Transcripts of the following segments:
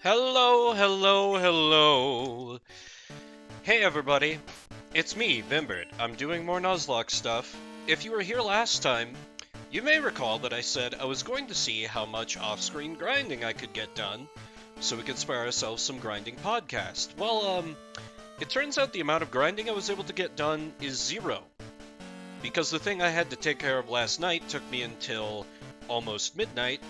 Hello, hello, hello. Hey everybody, it's me, Vimbert. I'm doing more Nuzlocke stuff. If you were here last time, you may recall that I said I was going to see how much off-screen grinding I could get done, so we could spare ourselves some grinding podcast. Well, it turns out the amount of grinding I was able to get done is 0. Because the thing I had to take care of last night took me until almost midnight,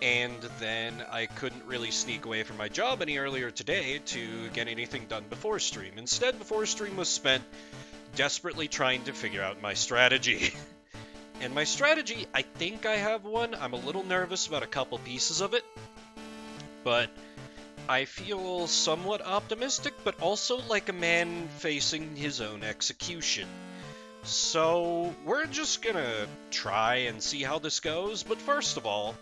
and then I couldn't really sneak away from my job any earlier today to get anything done before stream. Instead, before stream was spent desperately trying to figure out my strategy. And my strategy, I think I have one. I'm a little nervous about a couple pieces of it, but I feel somewhat optimistic, but also like a man facing his own execution. So we're just gonna try and see how this goes, but first of all,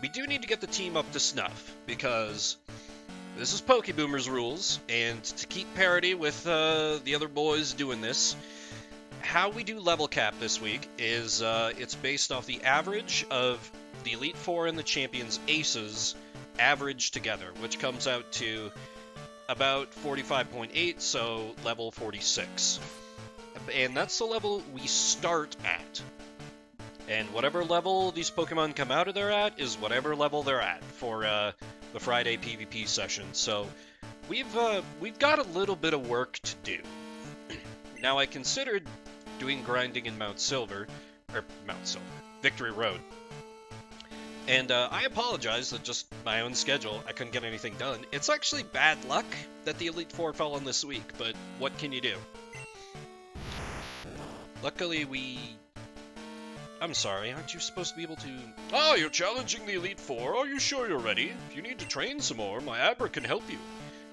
we do need to get the team up to snuff, because this is Pokeboomers rules, and to keep parity with the other boys doing this, how we do level cap this week is it's based off the average of the Elite Four and the Champions Aces averaged together, which comes out to about 45.8, so level 46. And that's the level we start at. And whatever level these Pokemon come out of there at is whatever level they're at for the Friday PvP session. So we've got a little bit of work to do. Now I considered doing grinding in Victory Road. And I apologize that just my own schedule, I couldn't get anything done. It's actually bad luck that the Elite Four fell on this week, but what can you do? Luckily I'm sorry, aren't you supposed to be able to... Oh, you're challenging the Elite Four? Are you sure you're ready? If you need to train some more, my Abra can help you.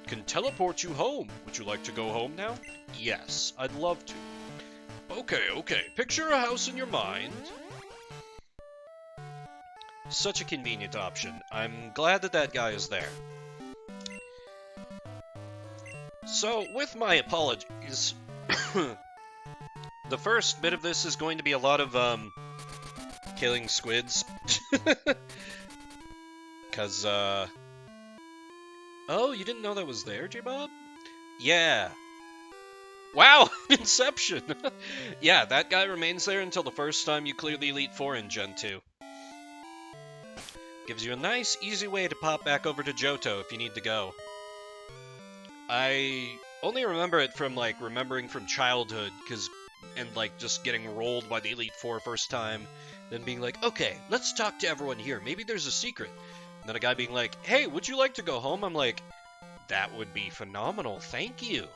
Can teleport you home. Would you like to go home now? Yes, I'd love to. Okay. Picture a house in your mind. Such a convenient option. I'm glad that guy is there. So, with my apologies, the first bit of this is going to be a lot of, killing squids. Cause, oh, you didn't know that was there, J-Bob? Yeah. Wow, Inception! Yeah, that guy remains there until the first time you clear the Elite Four in Gen 2. Gives you a nice, easy way to pop back over to Johto if you need to go. I only remember it from, remembering from childhood, and, just getting rolled by the Elite Four first time, then being like, okay, let's talk to everyone here, maybe there's a secret. And then a guy being like, hey, would you like to go home? I'm like, that would be phenomenal, thank you.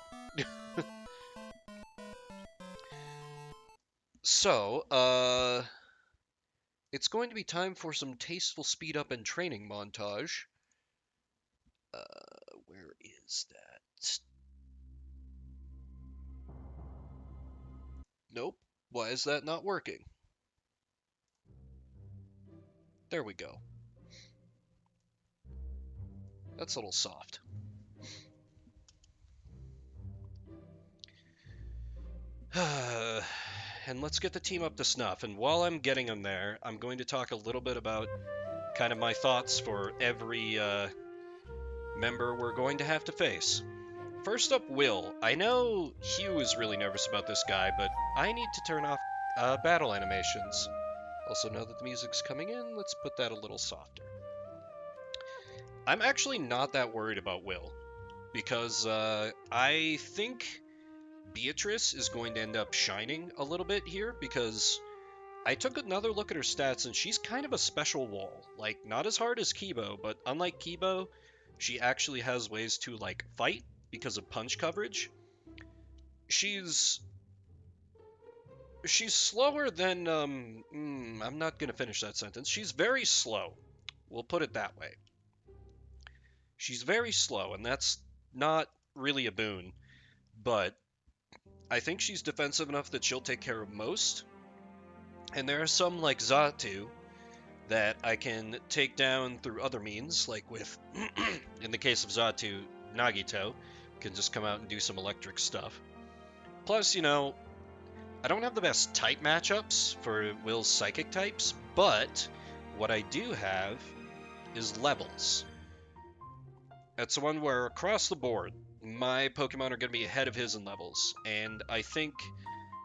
So, it's going to be time for some tasteful speed up and training montage. Where is that? Nope. Why is that not working? There we go. That's a little soft. And let's get the team up to snuff. And while I'm getting them there, I'm going to talk a little bit about kind of my thoughts for every member we're going to have to face. First up, Will. I know Hugh is really nervous about this guy, but I need to turn off battle animations. Also, now that the music's coming in, let's put that a little softer. I'm actually not that worried about Will, because I think Beatrice is going to end up shining a little bit here, because I took another look at her stats, and she's kind of a special wall. Not as hard as Kibo, but unlike Kibo, she actually has ways to, fight because of punch coverage. She's slower than, I'm not gonna finish that sentence. She's very slow. We'll put it that way. She's very slow, and that's not really a boon, but I think she's defensive enough that she'll take care of most. And there are some, like Xatu, that I can take down through other means, like with, in the case of Xatu, Nagito can just come out and do some electric stuff. Plus, I don't have the best type matchups for Will's psychic types, but what I do have is levels. That's the one where across the board, my Pokemon are going to be ahead of his in levels, and I think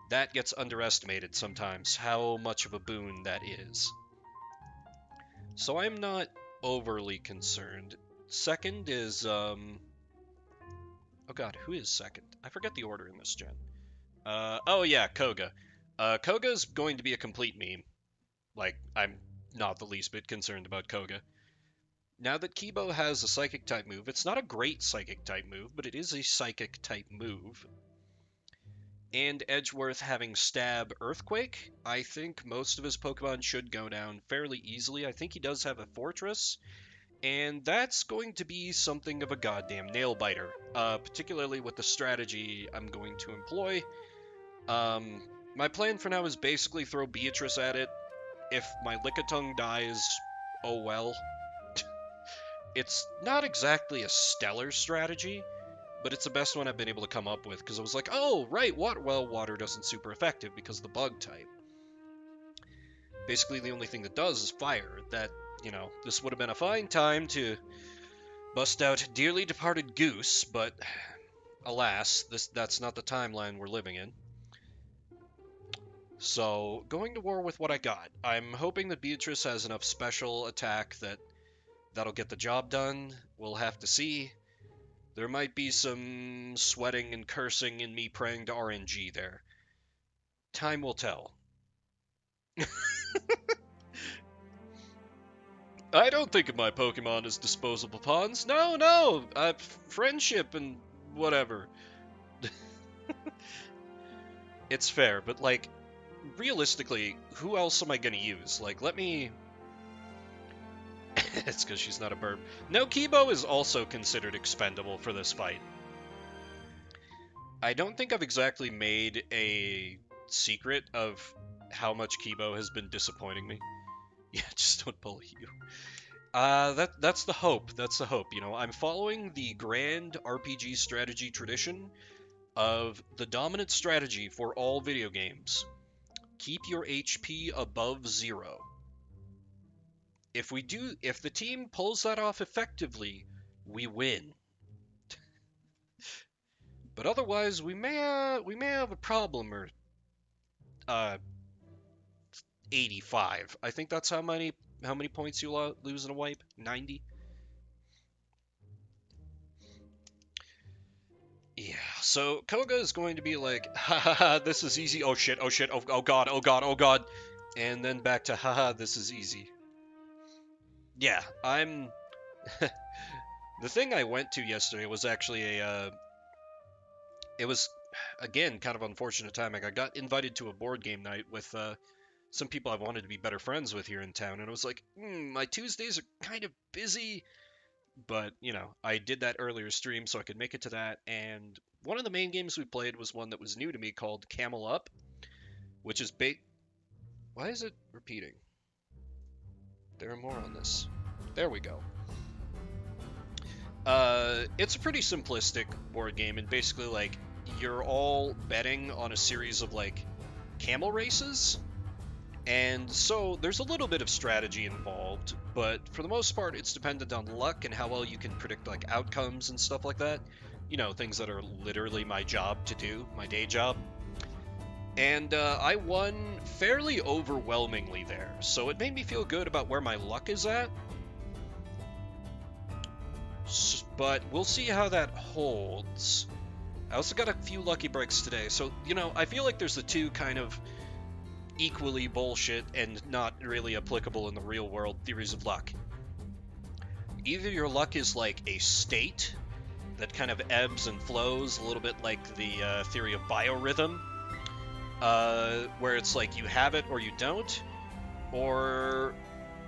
that gets underestimated sometimes, how much of a boon that is. So I'm not overly concerned. Second is, oh god, who is second? I forget the order in this gen. Oh yeah, Koga. Koga's going to be a complete meme. Like, I'm not the least bit concerned about Koga. Now that Kibo has a Psychic type move, it's not a great Psychic type move, but it is a Psychic type move. And Edgeworth having Stab Earthquake, I think most of his Pokemon should go down fairly easily. I think he does have a Fortress, and that's going to be something of a goddamn nail-biter, particularly with the strategy I'm going to employ. My plan for now is basically throw Beatrice at it. If my Lickitung dies, oh well. It's not exactly a stellar strategy, but it's the best one I've been able to come up with, because I was like, oh, right, water. Well, water doesn't super effective because of the bug type. Basically, the only thing that does is fire. That, you know, this would have been a fine time to bust out Dearly Departed Goose, but alas, that's not the timeline we're living in. So, going to war with what I got. I'm hoping that Beatrice has enough special attack that'll get the job done. We'll have to see. There might be some sweating and cursing and me praying to RNG there. Time will tell. I don't think of my Pokemon as disposable pawns. No. Friendship and whatever. It's fair, but, like, realistically, who else am I gonna use? Like, let me... It's because she's not a burb. No, Kibo is also considered expendable for this fight. I don't think I've exactly made a secret of how much Kibo has been disappointing me. Yeah, just don't bully you. That's the hope. That's the hope. You know, I'm following the grand RPG strategy tradition of the dominant strategy for all video games. Keep your HP above 0. If the team pulls that off effectively, we win. But otherwise, we may have a problem, or 85. I think that's how many points you lose in a wipe. 90. Yeah. So Koga is going to be like, ha ha ha, this is easy. Oh shit. Oh god. And then back to haha, this is easy. Yeah, I'm... The thing I went to yesterday was actually it was, again, kind of unfortunate timing. I got invited to a board game night with some people I've wanted to be better friends with here in town, and I was like, my Tuesdays are kind of busy, but, you know, I did that earlier stream so I could make it to that, and one of the main games we played was one that was new to me called Camel Up, which is Why is it repeating? There are more on this. There we go. It's a pretty simplistic board game, and basically, like, you're all betting on a series of, like, camel races, and so there's a little bit of strategy involved, but for the most part, it's dependent on luck and how well you can predict, like, outcomes and stuff like that. You know, things that are literally my job to do, my day job. And I won fairly overwhelmingly there, so it made me feel good about where my luck is at. But we'll see how that holds. I also got a few lucky breaks today, so, you know, I feel like there's the two kind of equally bullshit and not really applicable in the real world theories of luck. Either your luck is like a state that kind of ebbs and flows, a little bit like the theory of biorhythm, where it's like you have it or you don't, or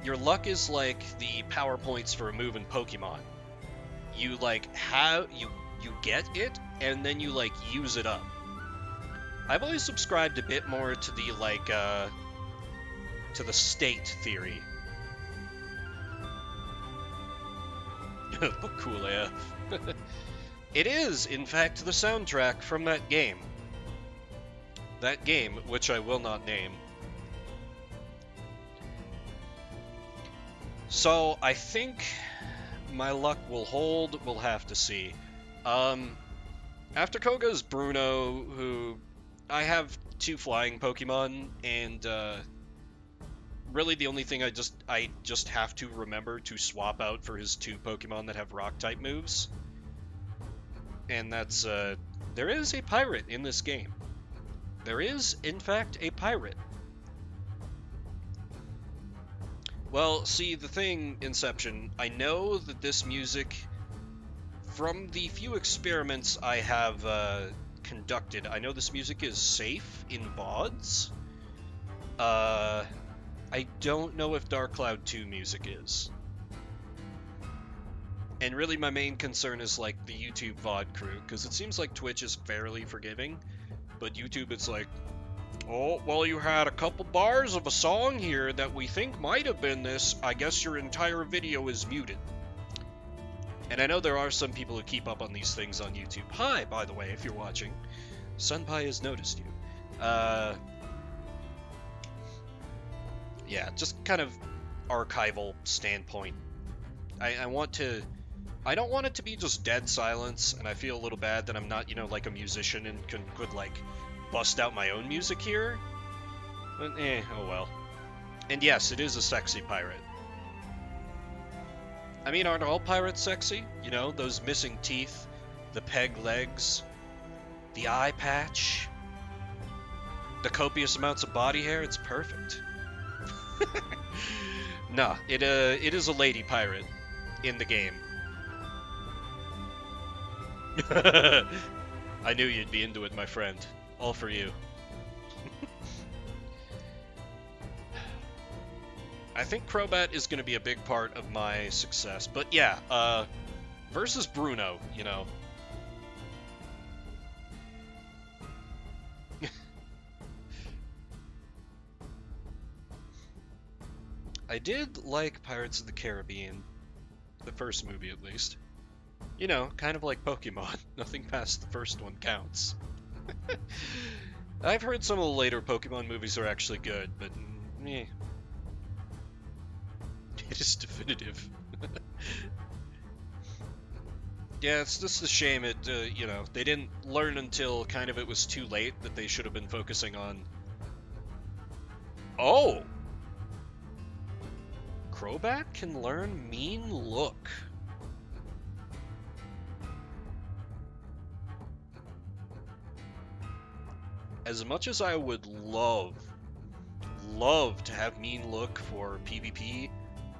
your luck is like the power points for a move in Pokemon. You like you get it and then you like use it up. I've always subscribed a bit more to the like to the state theory. Look cool AF. It is, in fact, the soundtrack from that game. That game, which I will not name. So I think my luck will hold. We'll have to see. After Koga's Bruno, who I have 2 flying Pokemon, and really the only thing I just have to remember to swap out for his 2 Pokemon that have Rock type moves. And that's there is a pirate in this game. There is, in fact, a pirate. Well, see, the thing, Inception, I know that this music, from the few experiments I have conducted, I know this music is safe in VODs. I don't know if Dark Cloud 2 music is. And really my main concern is like the YouTube VOD crew, because it seems like Twitch is fairly forgiving, but YouTube it's like, oh, well, you had a couple bars of a song here that we think might have been this. I guess your entire video is muted. And I know there are some people who keep up on these things on YouTube. Hi, by the way, if you're watching. Senpai has noticed you. Yeah, just kind of archival standpoint. I don't want it to be just dead silence, and I feel a little bad that I'm not, like a musician and could like, bust out my own music here. But, oh well. And yes, it is a sexy pirate. I mean, aren't all pirates sexy? You know, those missing teeth, the peg legs, the eye patch, the copious amounts of body hair, it's perfect. Nah, it is a lady pirate in the game. I knew you'd be into it, my friend. All for you. I think Crowbat is going to be a big part of my success. But yeah, versus Bruno, I did like Pirates of the Caribbean. The first movie, at least. Kind of like Pokemon. Nothing past the first one counts. I've heard some of the later Pokemon movies are actually good, but eh. It is definitive. Yeah, it's just a shame they didn't learn until kind of it was too late that they should have been focusing on... Oh! Crowbat can learn Mean Look. As much as I would love to have Mean Look for PvP,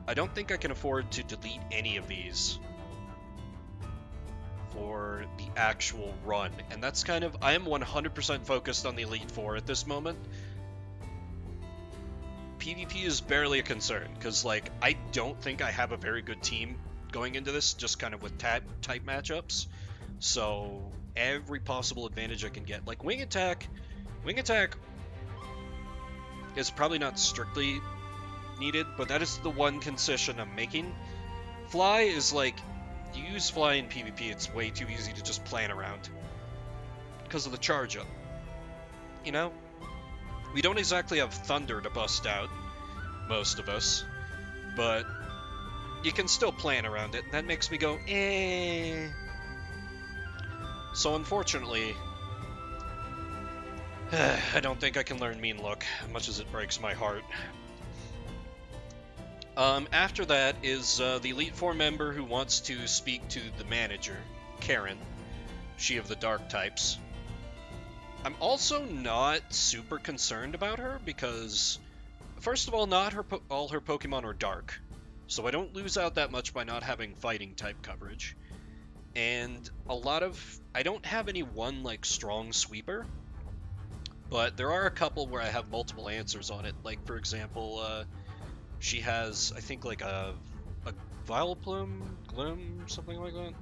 I don't think I can afford to delete any of these for the actual run. And that's kind of, I am 100% focused on the Elite Four at this moment. PvP is barely a concern, because, like, I don't think I have a very good team going into this, just kind of with type matchups. So, every possible advantage I can get. Like, Wing Attack is probably not strictly needed, but that is the one concession I'm making. Fly is like, you use Fly in PvP, it's way too easy to just plan around. Because of the charge up. We don't exactly have Thunder to bust out, most of us, but you can still plan around it, and that makes me go, eh. So unfortunately, I don't think I can learn Mean Look, much as it breaks my heart. After that is the Elite Four member who wants to speak to the manager, Karen, she of the Dark types. I'm also not super concerned about her because, first of all, not all her Pokemon are Dark, so I don't lose out that much by not having Fighting type coverage. And I don't have any one, like, strong sweeper, but there are a couple where I have multiple answers on it. Like, for example, she has, I think, like a Vileplume, Glim, something like that.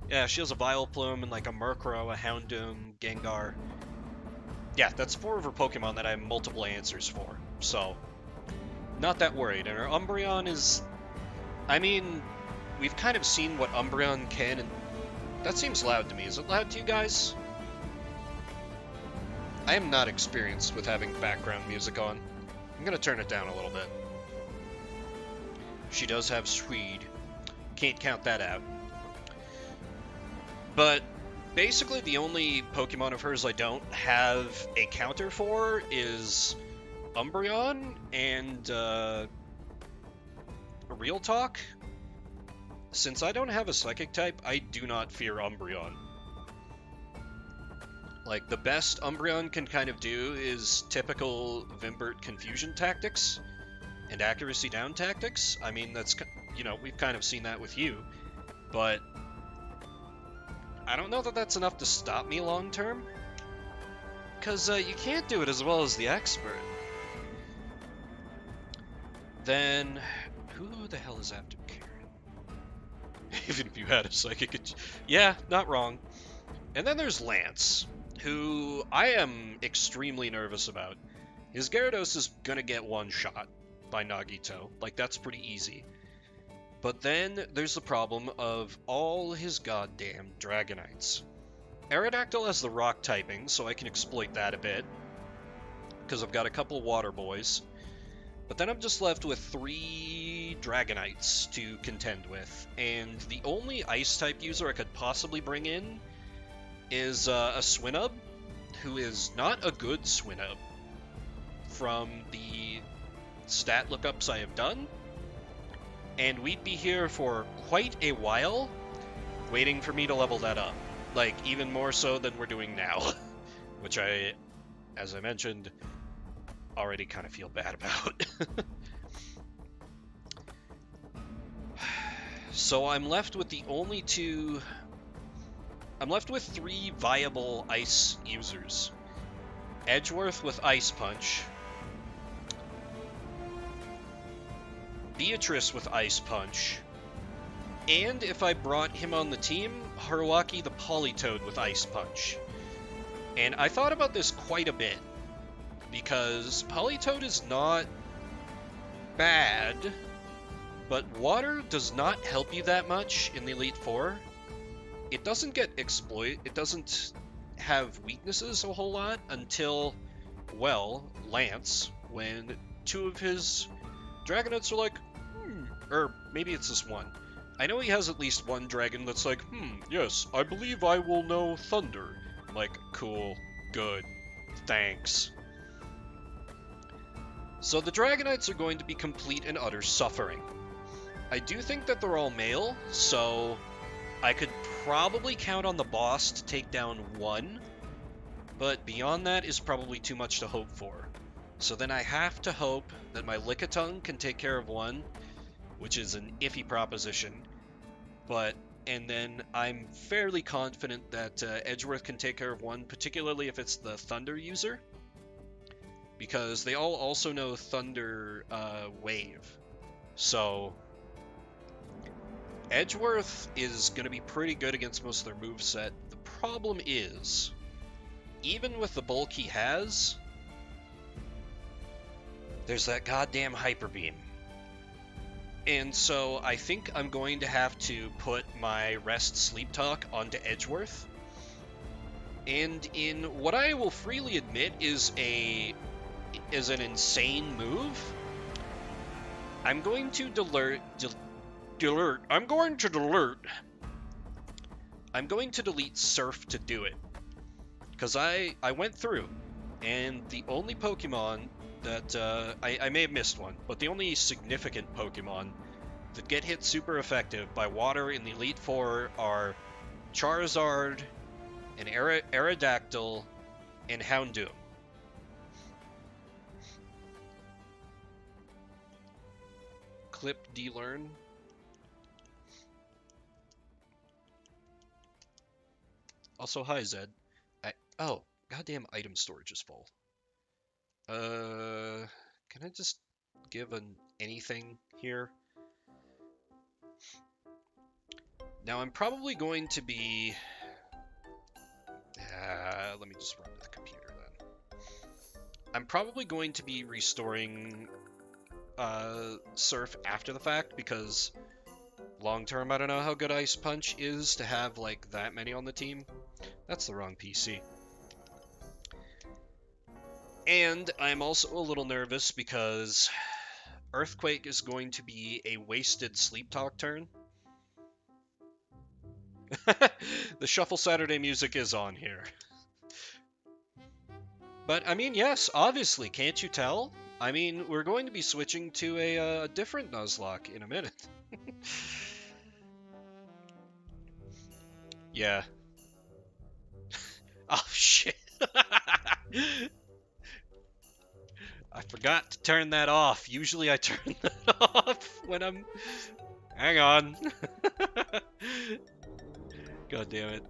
Yeah, she has a Vileplume and like a Murkrow, a Houndoom, Gengar. Yeah, that's 4 of her Pokemon that I have multiple answers for, so not that worried. And her Umbreon is, I mean, we've kind of seen what Umbreon can, and that seems loud to me. Is it loud to you guys? I am not experienced with having background music on. I'm gonna turn it down a little bit. She does have Swede. Can't count that out. But basically the only Pokemon of hers I don't have a counter for is Umbreon and Real Talk. Since I don't have a Psychic type, I do not fear Umbreon. Like, the best Umbreon can kind of do is typical Vimbert confusion tactics and accuracy down tactics. I mean, that's, you know, we've kind of seen that with you, but I don't know that that's enough to stop me long term, because you can't do it as well as the expert. Then, who the hell is after Karen? Even if you had a Psychic... Yeah, not wrong. And then there's Lance, who I am extremely nervous about. His Gyarados is gonna get one shot by Nagito. Like, that's pretty easy. But then there's the problem of all his goddamn Dragonites. Aerodactyl has the rock typing, so I can exploit that a bit, because I've got a couple of water boys. But then I'm just left with 3 Dragonites to contend with, and the only Ice-type user I could possibly bring in is a Swinub, who is not a good Swinub from the stat lookups I have done, and we'd be here for quite a while waiting for me to level that up, like even more so than we're doing now, which I, as I mentioned, already kind of feel bad about. So I'm left with I'm left with 3 viable ice users. Edgeworth with Ice Punch, Beatrice with Ice Punch, and if I brought him on the team, Haruaki the Politoed with Ice Punch. And I thought about this quite a bit, because Politoed is not bad, but water does not help you that much in the Elite Four. It doesn't get it doesn't have weaknesses a whole lot until, well, Lance, when 2 of his Dragonites are like, or maybe it's just one. I know he has at least one dragon that's like, yes, I believe I will know Thunder. I'm like, cool, good, thanks. So the Dragonites are going to be complete and utter suffering. I do think that they're all male, so I could probably count on the boss to take down 1, but beyond that is probably too much to hope for. So then I have to hope that my Lickitung can take care of 1, which is an iffy proposition, and then I'm fairly confident that Edgeworth can take care of 1, particularly if it's the Thunder user, because they all also know Thunder Wave. So Edgeworth is going to be pretty good against most of their moveset. The problem is, even with the bulk he has, there's that goddamn Hyper Beam. And so I think I'm going to have to put my Rest Sleep Talk onto Edgeworth. And in what I will freely admit is an insane move, I'm going to delete Surf to do it. Because I went through, and the only Pokemon that, I may have missed one, but the only significant Pokemon that get hit super effective by water in the Elite Four are Charizard, and Aerodactyl, and Houndoom. Clip de-learn. Also, hi Zed. Oh, goddamn item storage is full. Can I just give anything here? Now I'm probably going to be... let me just run to the computer then. I'm probably going to be restoring Surf after the fact, because long term I don't know how good Ice Punch is to have like that many on the team. That's the wrong PC. And I'm also a little nervous because Earthquake is going to be a wasted Sleep Talk turn. The Shuffle Saturday music is on here. But, I mean, yes, obviously, can't you tell? I mean, we're going to be switching to a different Nuzlocke in a minute. Yeah. Oh, shit. I forgot to turn that off. Usually I turn that off when I'm... Hang on. God damn it.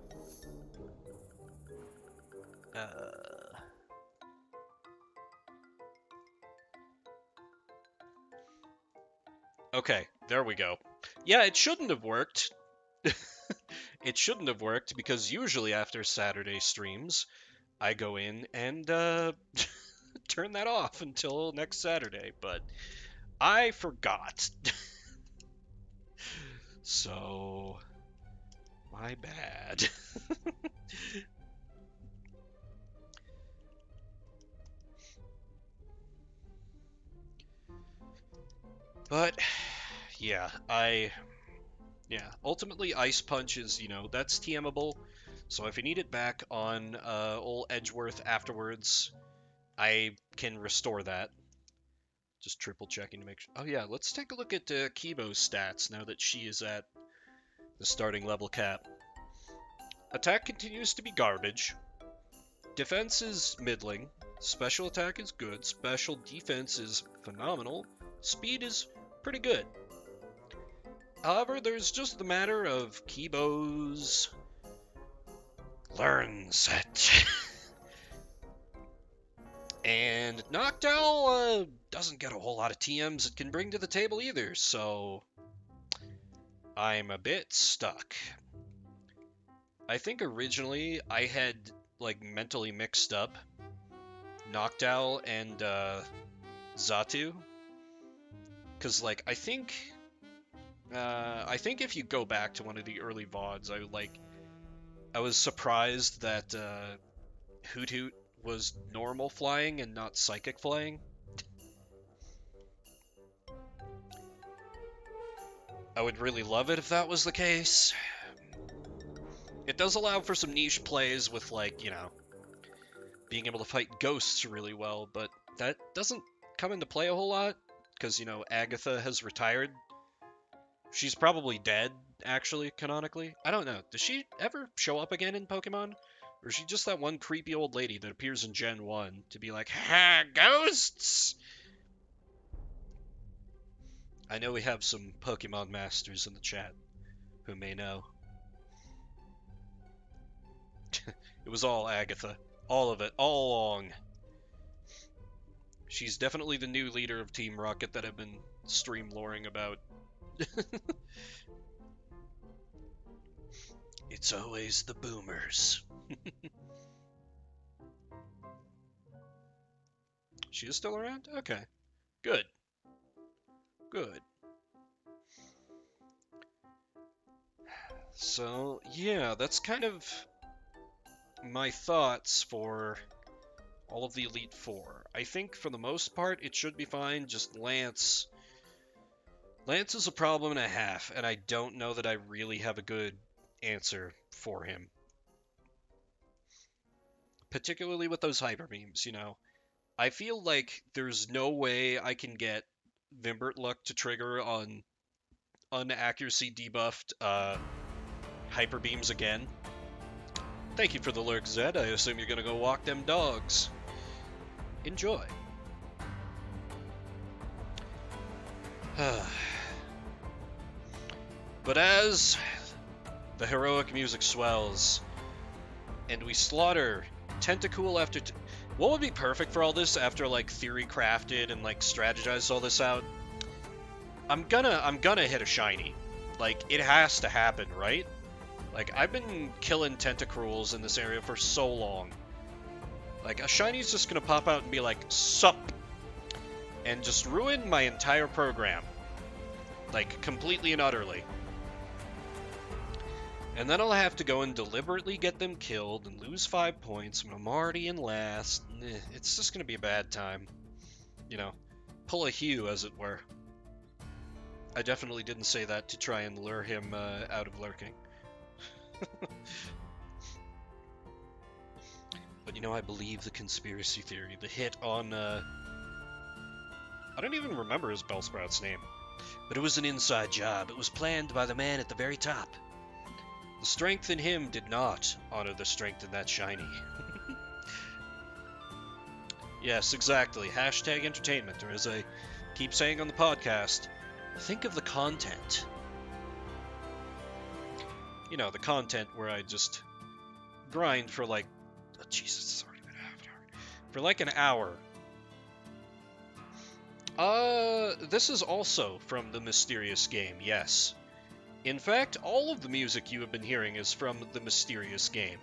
Okay, there we go. Yeah, it shouldn't have worked. It shouldn't have worked because usually after Saturday streams, I go in and turn that off until next Saturday, but I forgot. So, my bad. But, yeah, ultimately Ice Punch is, that's TMable. So if you need it back on old Edgeworth afterwards, I can restore that. Just triple checking to make sure. Oh yeah, let's take a look at Kibo's stats now that she is at the starting level cap. Attack continues to be garbage. Defense is middling. Special attack is good. Special defense is phenomenal. Speed is pretty good. However, there's just the matter of Kibo's learn set. And Noctowl doesn't get a whole lot of TMs it can bring to the table either, so I'm a bit stuck. I think originally I had mentally mixed up Noctowl and Xatu, because I think if you go back to one of the early VODs, I was surprised that Hoot Hoot was normal flying and not psychic flying. I would really love it if that was the case. It does allow for some niche plays with, being able to fight ghosts really well, but that doesn't come into play a whole lot, because, Agatha has retired. She's probably dead, actually, canonically. I don't know. Does she ever show up again in Pokemon? Or is she just that one creepy old lady that appears in Gen 1 to be like, ha, ghosts! I know we have some Pokemon masters in the chat who may know. It was all Agatha. All of it. All along. She's definitely the new leader of Team Rocket that I've been stream loring about. It's always the boomers. She is still around? Okay. Good. Good. So, yeah, that's kind of my thoughts for all of the Elite Four. I think for the most part it should be fine, just Lance. Lance is a problem and a half, and I don't know that I really have a good answer for him. Particularly with those hyper beams, I feel like there's no way I can get Vimbert Luck to trigger on unaccuracy debuffed hyper beams again. Thank you for the lurk, Zed. I assume you're gonna go walk them dogs. Enjoy. But as the heroic music swells, and we slaughter Tentacool after... What would be perfect for all this after, theory crafted and, strategized all this out? I'm gonna hit a shiny. It has to happen, right? I've been killing Tentacruels in this area for so long. A shiny's just gonna pop out and be like, sup! And just ruin my entire program. Completely and utterly. And then I'll have to go and deliberately get them killed and lose 5 points when I'm already in last. It's just gonna be a bad time. pull a Hugh, as it were. I definitely didn't say that to try and lure him out of lurking. But you know, I believe the conspiracy theory. The hit on, I don't even remember his Bellsprout's name. But it was an inside job. It was planned by the man at the very top. The strength in him did not honor the strength in that shiny. Yes, exactly. Hashtag entertainment, or as I keep saying on the podcast, think of the content. You know, the content where I just grind for like... Oh, Jesus, it's already been half an hour. For like an hour. This is also from the Mysterious game, yes. In fact, all of the music you have been hearing is from the Mysterious game.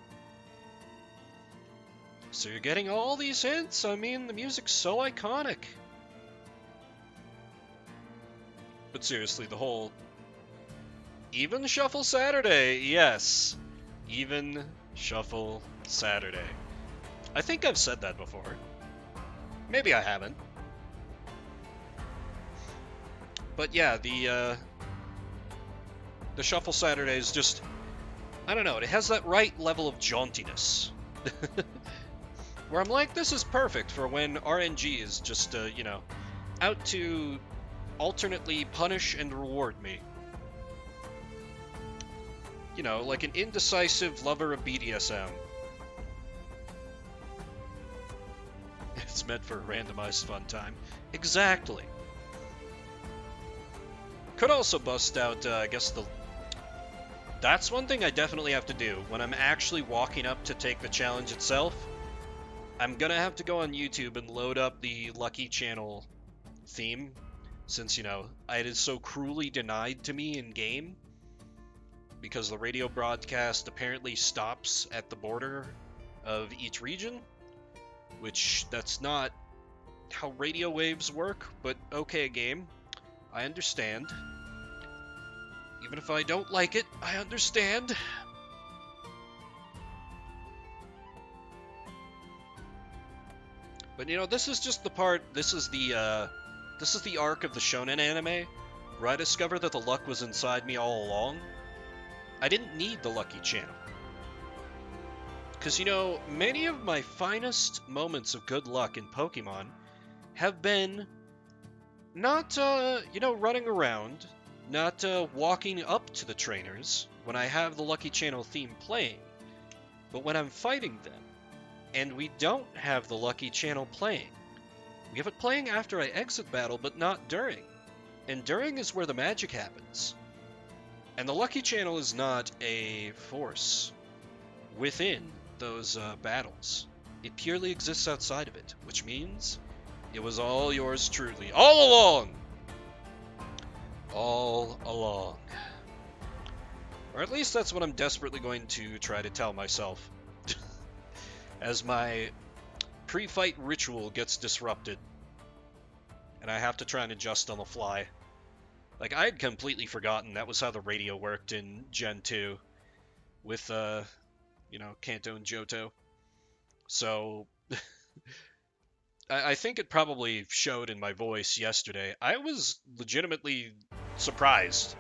So you're getting all these hints? I mean, the music's so iconic. But seriously, the whole... Even Shuffle Saturday, yes. Even Shuffle Saturday. I think I've said that before. Maybe I haven't. But yeah, the Shuffle Saturday is just... I don't know, it has that right level of jauntiness. Where I'm like, this is perfect for when RNG is just, you know, out to alternately punish and reward me. You know, like an indecisive lover of BDSM. It's meant for a randomized fun time. Exactly. Could also bust out, I guess the... That's one thing I definitely have to do. When I'm actually walking up to take the challenge itself, I'm gonna have to go on YouTube and load up the Lucky Channel theme, since, you know, it is so cruelly denied to me in-game, because the radio broadcast apparently stops at the border of each region, which that's not how radio waves work, but okay, game. I understand. Even if I don't like it, I understand. But you know, this is just the part, this is the arc of the shonen anime, where I discovered that the luck was inside me all along. I didn't need the Lucky Channel. Because, you know, many of my finest moments of good luck in Pokemon have been not, you know, running around, not walking up to the trainers when I have the Lucky Channel theme playing, but when I'm fighting them, and we don't have the Lucky Channel playing. We have it playing after I exit battle, but not during. And during is where the magic happens. And the Lucky Channel is not a force within those battles. It purely exists outside of it, which means it was all yours truly. All along! All along. Or at least that's what I'm desperately going to try to tell myself. As my pre-fight ritual gets disrupted. And I have to try and adjust on the fly. Like, I had completely forgotten that was how the radio worked in Gen 2. With, you know, Kanto and Johto. So, I think it probably showed in my voice yesterday. I was legitimately surprised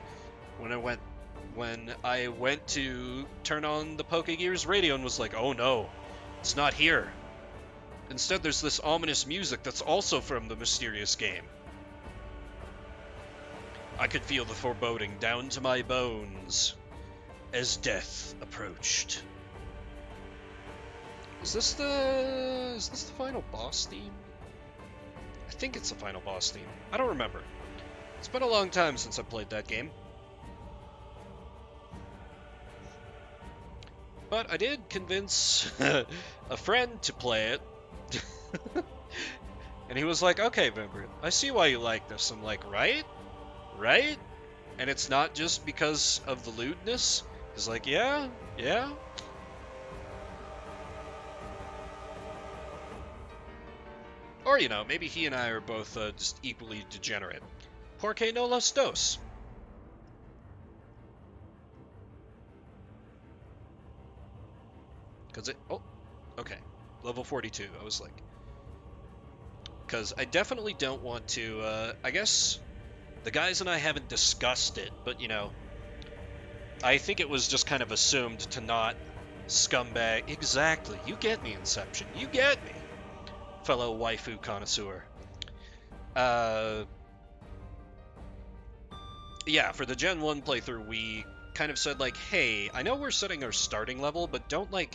when I went to turn on the Pokegears radio and was like, oh no, it's not here. Instead, there's this ominous music that's also from the Mysterious game. I could feel the foreboding down to my bones as death approached. Is this the final boss theme? I think it's the final boss theme. I don't remember. It's been a long time since I played that game. But I did convince a friend to play it. And he was like, okay, Vimber, I see why you like this. I'm like, right? Right? And it's not just because of the lewdness? He's like, yeah. Or, you know, maybe he and I are both just equally degenerate. Porque no los dos. Because it... Oh, okay. Level 42. I was like... because I definitely don't want to, I guess the guys and I haven't discussed it, but, you know, I think it was just kind of assumed to not scumbag. Exactly. You get me, Inception. You get me, fellow waifu connoisseur. Yeah, for the Gen 1 playthrough, we kind of said, like, hey, I know we're setting our starting level, but don't, like,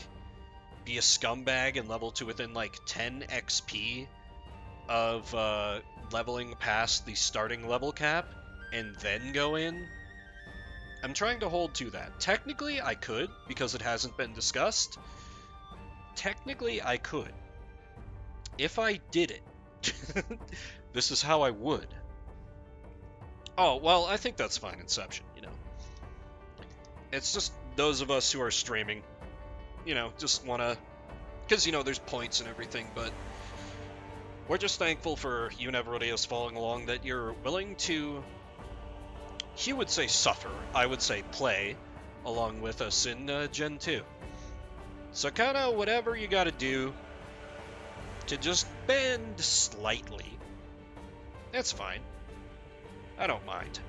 be a scumbag and level to within, like, 10 XP of leveling past the starting level cap and then go in. I'm trying to hold to that. Technically, I could, because it hasn't been discussed. Technically, I could. If I did it, this is how I would. Oh, well, I think that's fine, Inception, you know. It's just those of us who are streaming, you know, just want to... Because, you know, there's points and everything, but we're just thankful for you and everybody else following along that you're willing to... He would say suffer, I would say play, along with us in Gen 2. So kind of whatever you gotta do to just bend slightly, that's fine. I don't mind.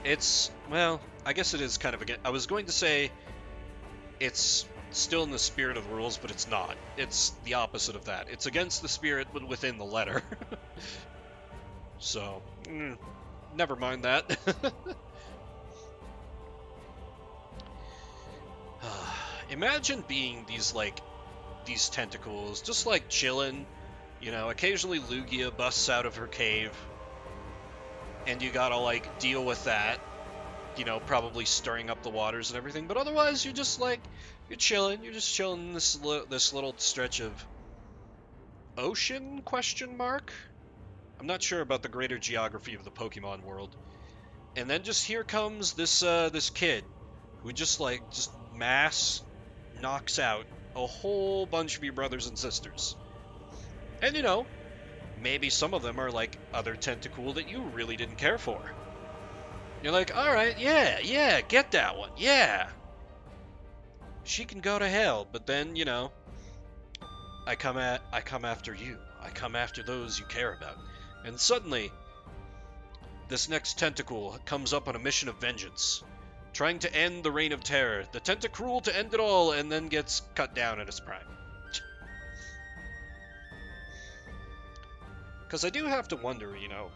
It's, well, I guess it is kind of, I was going to say it's still in the spirit of the rules, but it's not. It's the opposite of that. It's against the spirit, but within the letter. So, never mind that. Imagine being these tentacles, just like chilling, you know, occasionally Lugia busts out of her cave, and you gotta, like, deal with that, you know, probably stirring up the waters and everything, but otherwise you're just, like, you're just chilling in this little stretch of ocean, question mark? I'm not sure about the greater geography of the Pokemon world. And then just here comes this kid who just mass knocks out a whole bunch of your brothers and sisters. And you know, maybe some of them are like other Tentacool that you really didn't care for. You're like, alright, yeah, get that one, yeah. She can go to hell, but then, you know, I come after you. I come after those you care about. And suddenly, this next Tentacool comes up on a mission of vengeance, trying to end the reign of terror, the Tentacruel to end it all, and then gets cut down at its prime. Because I do have to wonder, you know,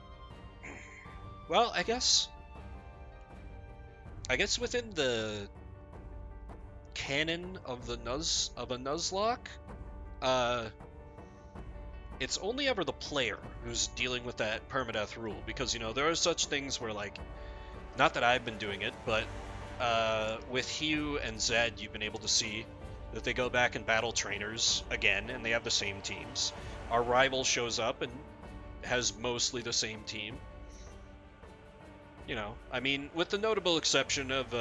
well, I guess within the canon of a Nuzlocke, it's only ever the player who's dealing with that permadeath rule, because, you know, there are such things where, like, not that I've been doing it, but with Hugh and Zed, you've been able to see that they go back and battle trainers again, and they have the same teams. Our rival shows up and has mostly the same team. You know, I mean, with the notable exception of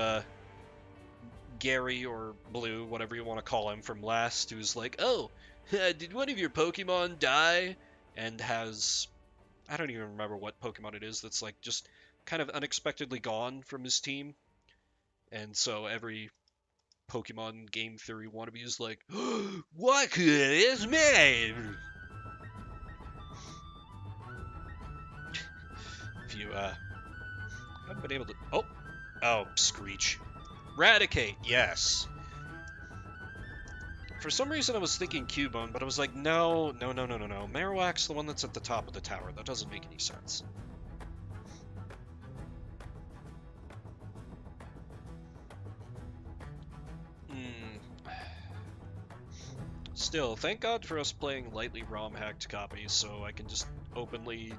Gary or Blue, whatever you want to call him from last, who's like, oh, did one of your Pokemon die? And has, I don't even remember what Pokemon it is that's like just kind of unexpectedly gone from his team. And so every Pokemon game theory wannabe is like, what could this mean? If you haven't been able to, oh, Screech. Raticate, yes. For some reason I was thinking Cubone, but I was like, no. Marowak's the one that's at the top of the tower. That doesn't make any sense. Still, thank God for us playing lightly ROM-hacked copies, so I can just openly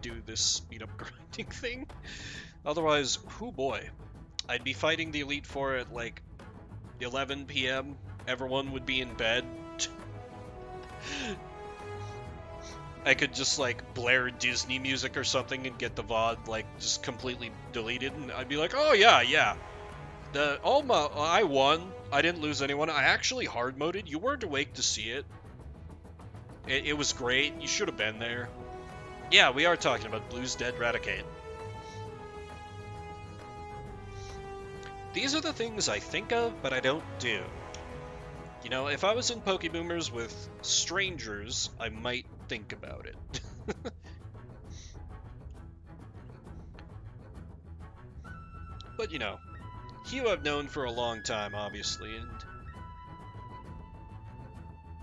do this speed-up grinding thing. Otherwise, hoo boy. I'd be fighting the Elite Four at, like, 11 p.m., everyone would be in bed. I could just, like, blare Disney music or something and get the VOD, like, just completely deleted, and I'd be like, oh, yeah. I won. I didn't lose anyone. I actually hard-moded. You weren't awake to see it. It was great. You should have been there. Yeah, we are talking about Blue's Dead Raticate. These are the things I think of, but I don't do. You know, if I was in Pokeboomers with strangers, I might think about it. But, you know, Hugh I've known for a long time, obviously, and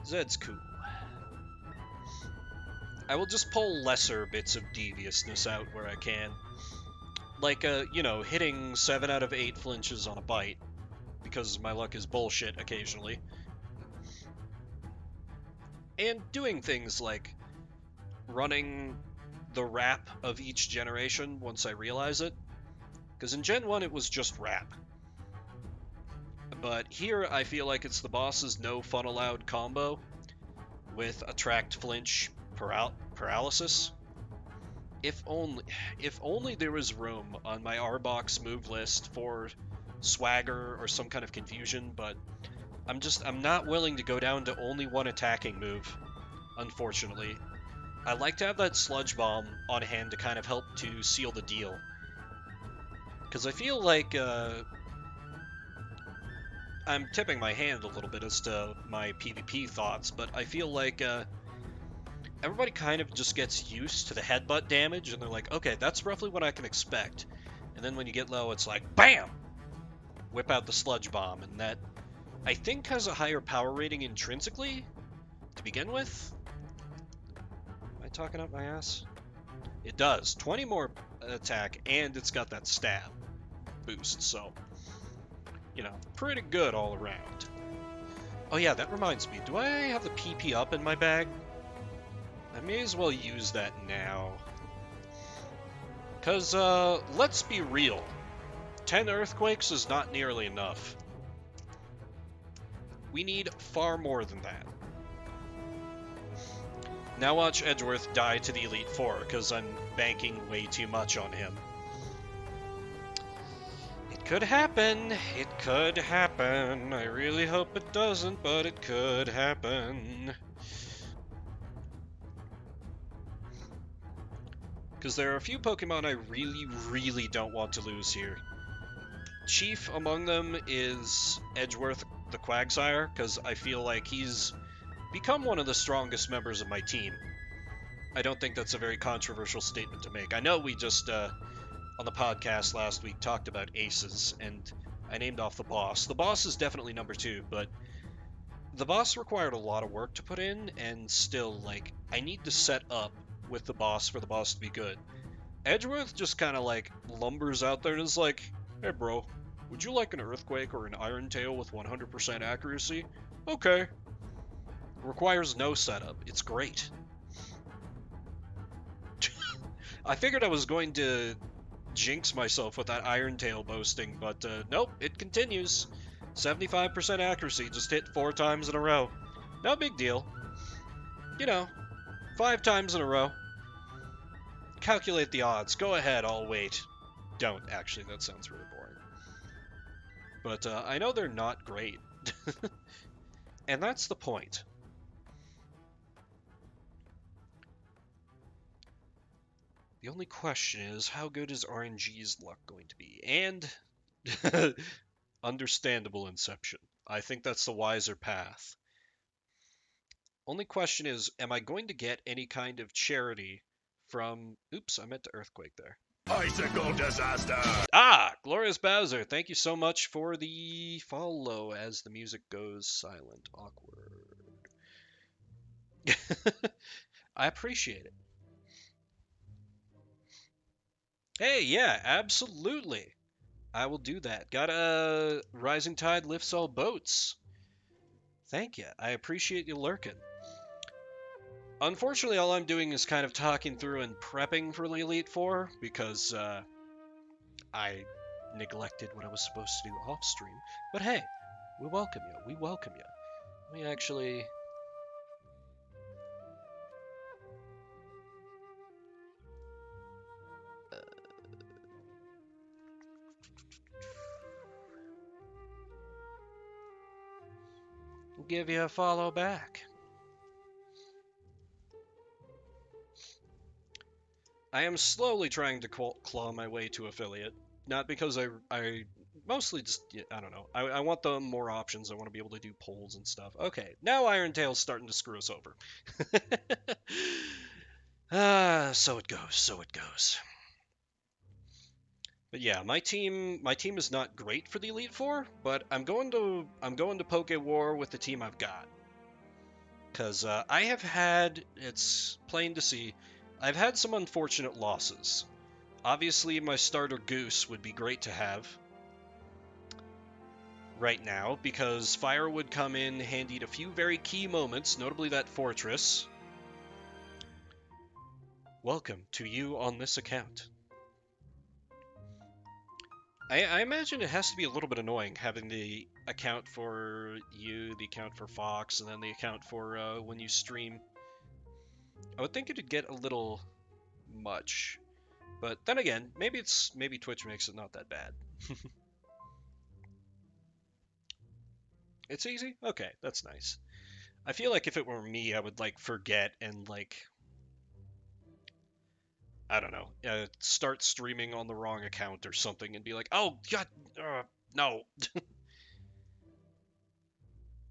Zed's cool. I will just pull lesser bits of deviousness out where I can. Like, you know, hitting 7 out of 8 flinches on a bite, because my luck is bullshit occasionally. And doing things like running the wrap of each generation once I realize it. Because in Gen 1 it was just wrap. But here I feel like it's the boss's no fun allowed combo with attract flinch paralysis. If only there was room on my R-Box move list for swagger or some kind of confusion, but I'm not willing to go down to only one attacking move, unfortunately. I like to have that Sludge Bomb on hand to kind of help to seal the deal. Because I feel like I'm tipping my hand a little bit as to my PvP thoughts, but I feel like everybody kind of just gets used to the headbutt damage, and they're like, okay, that's roughly what I can expect. And then when you get low, it's like, BAM! Whip out the Sludge Bomb, and that, I think, has a higher power rating intrinsically, to begin with. Am I talking up my ass? It does. 20 more attack, and it's got that stab boost, so, you know, pretty good all around. Oh yeah, that reminds me, do I have the PP up in my bag? I may as well use that now. Because, let's be real. 10 earthquakes is not nearly enough. We need far more than that. Now watch Edgeworth die to the Elite Four, because I'm banking way too much on him. It could happen. It could happen. I really hope it doesn't, but it could happen. Because there are a few Pokemon I really, really don't want to lose here. Chief among them is Edgeworth the Quagsire, because I feel like he's become one of the strongest members of my team. I don't think that's a very controversial statement to make. I know we just, on the podcast last week, talked about aces, and I named off the boss. The boss is definitely number 2, but the boss required a lot of work to put in, and still, like, I need to set up with the boss for the boss to be good. Edgeworth just kind of, like, lumbers out there and is like, hey bro, would you like an Earthquake or an Iron Tail with 100% accuracy? Okay. Requires no setup. It's great. I figured I was going to jinx myself with that Iron Tail boasting, but nope, it continues. 75% accuracy, just hit 4 times in a row. No big deal. You know, 5 times in a row. Calculate the odds. Go ahead, I'll wait. Don't, actually, that sounds really boring. But I know they're not great. And that's the point. The only question is, how good is RNG's luck going to be? And understandable Inception. I think that's the wiser path. Only question is, am I going to get any kind of charity from... Oops, I meant to Earthquake there. Icicle disaster! Ah, Glorious Bowser, thank you so much for the follow as the music goes silent. Awkward. I appreciate it. Hey, yeah, absolutely. I will do that. Got a Rising Tide lifts all boats. Thank you. I appreciate you lurking. Unfortunately, all I'm doing is kind of talking through and prepping for the Elite Four because I neglected what I was supposed to do off stream. But hey, we welcome you. We welcome you. Let me actually... give you a follow back. I am slowly trying to claw my way to affiliate. Not because I Mostly just, I don't know. I want the more options. I want to be able to do polls and stuff. Okay, now Iron Tail's starting to screw us over. So it goes, so it goes. But yeah, my team is not great for the Elite Four, but I'm going to Poke War with the team I've got. Because I have had, it's plain to see, I've had some unfortunate losses. Obviously, my starter Goose would be great to have right now, because Fire would come in handy at a few very key moments, notably that Fortress. Welcome to you on this account. I imagine it has to be a little bit annoying having the account for you, the account for Fox, and then the account for when you stream. I would think it'd get a little much, but then again, maybe Twitch makes it not that bad. It's easy? Okay, that's nice. I feel like if it were me, I would like forget and like I don't know, start streaming on the wrong account or something and be like, oh god, no.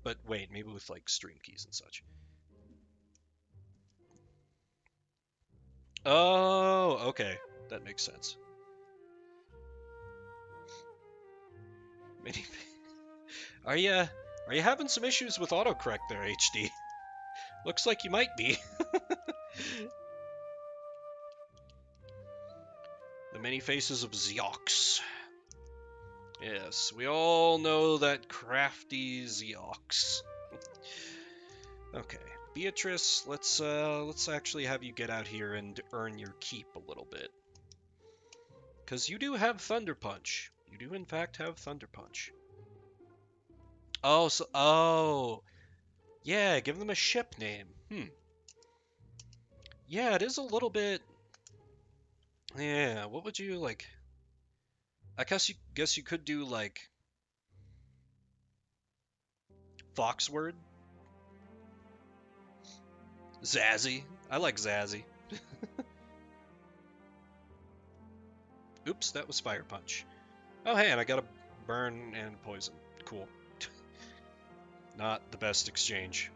But wait, maybe with like stream keys and such. Oh, okay, that makes sense. Mini Are you having some issues with autocorrect there, HD? Looks like you might be. The many faces of Zeox. Yes, we all know that crafty Zeox. Okay, Beatrice, let's actually have you get out here and earn your keep a little bit. Cause you do have Thunder Punch. You do in fact have Thunder Punch. Oh, yeah, give them a ship name. Yeah, it is a little bit. Yeah, what would you like? I guess you could do like Foxword, Zazzy. I like Zazzy. Oops, that was Fire Punch. Oh hey, and I got a burn and poison. Cool. Not the best exchange.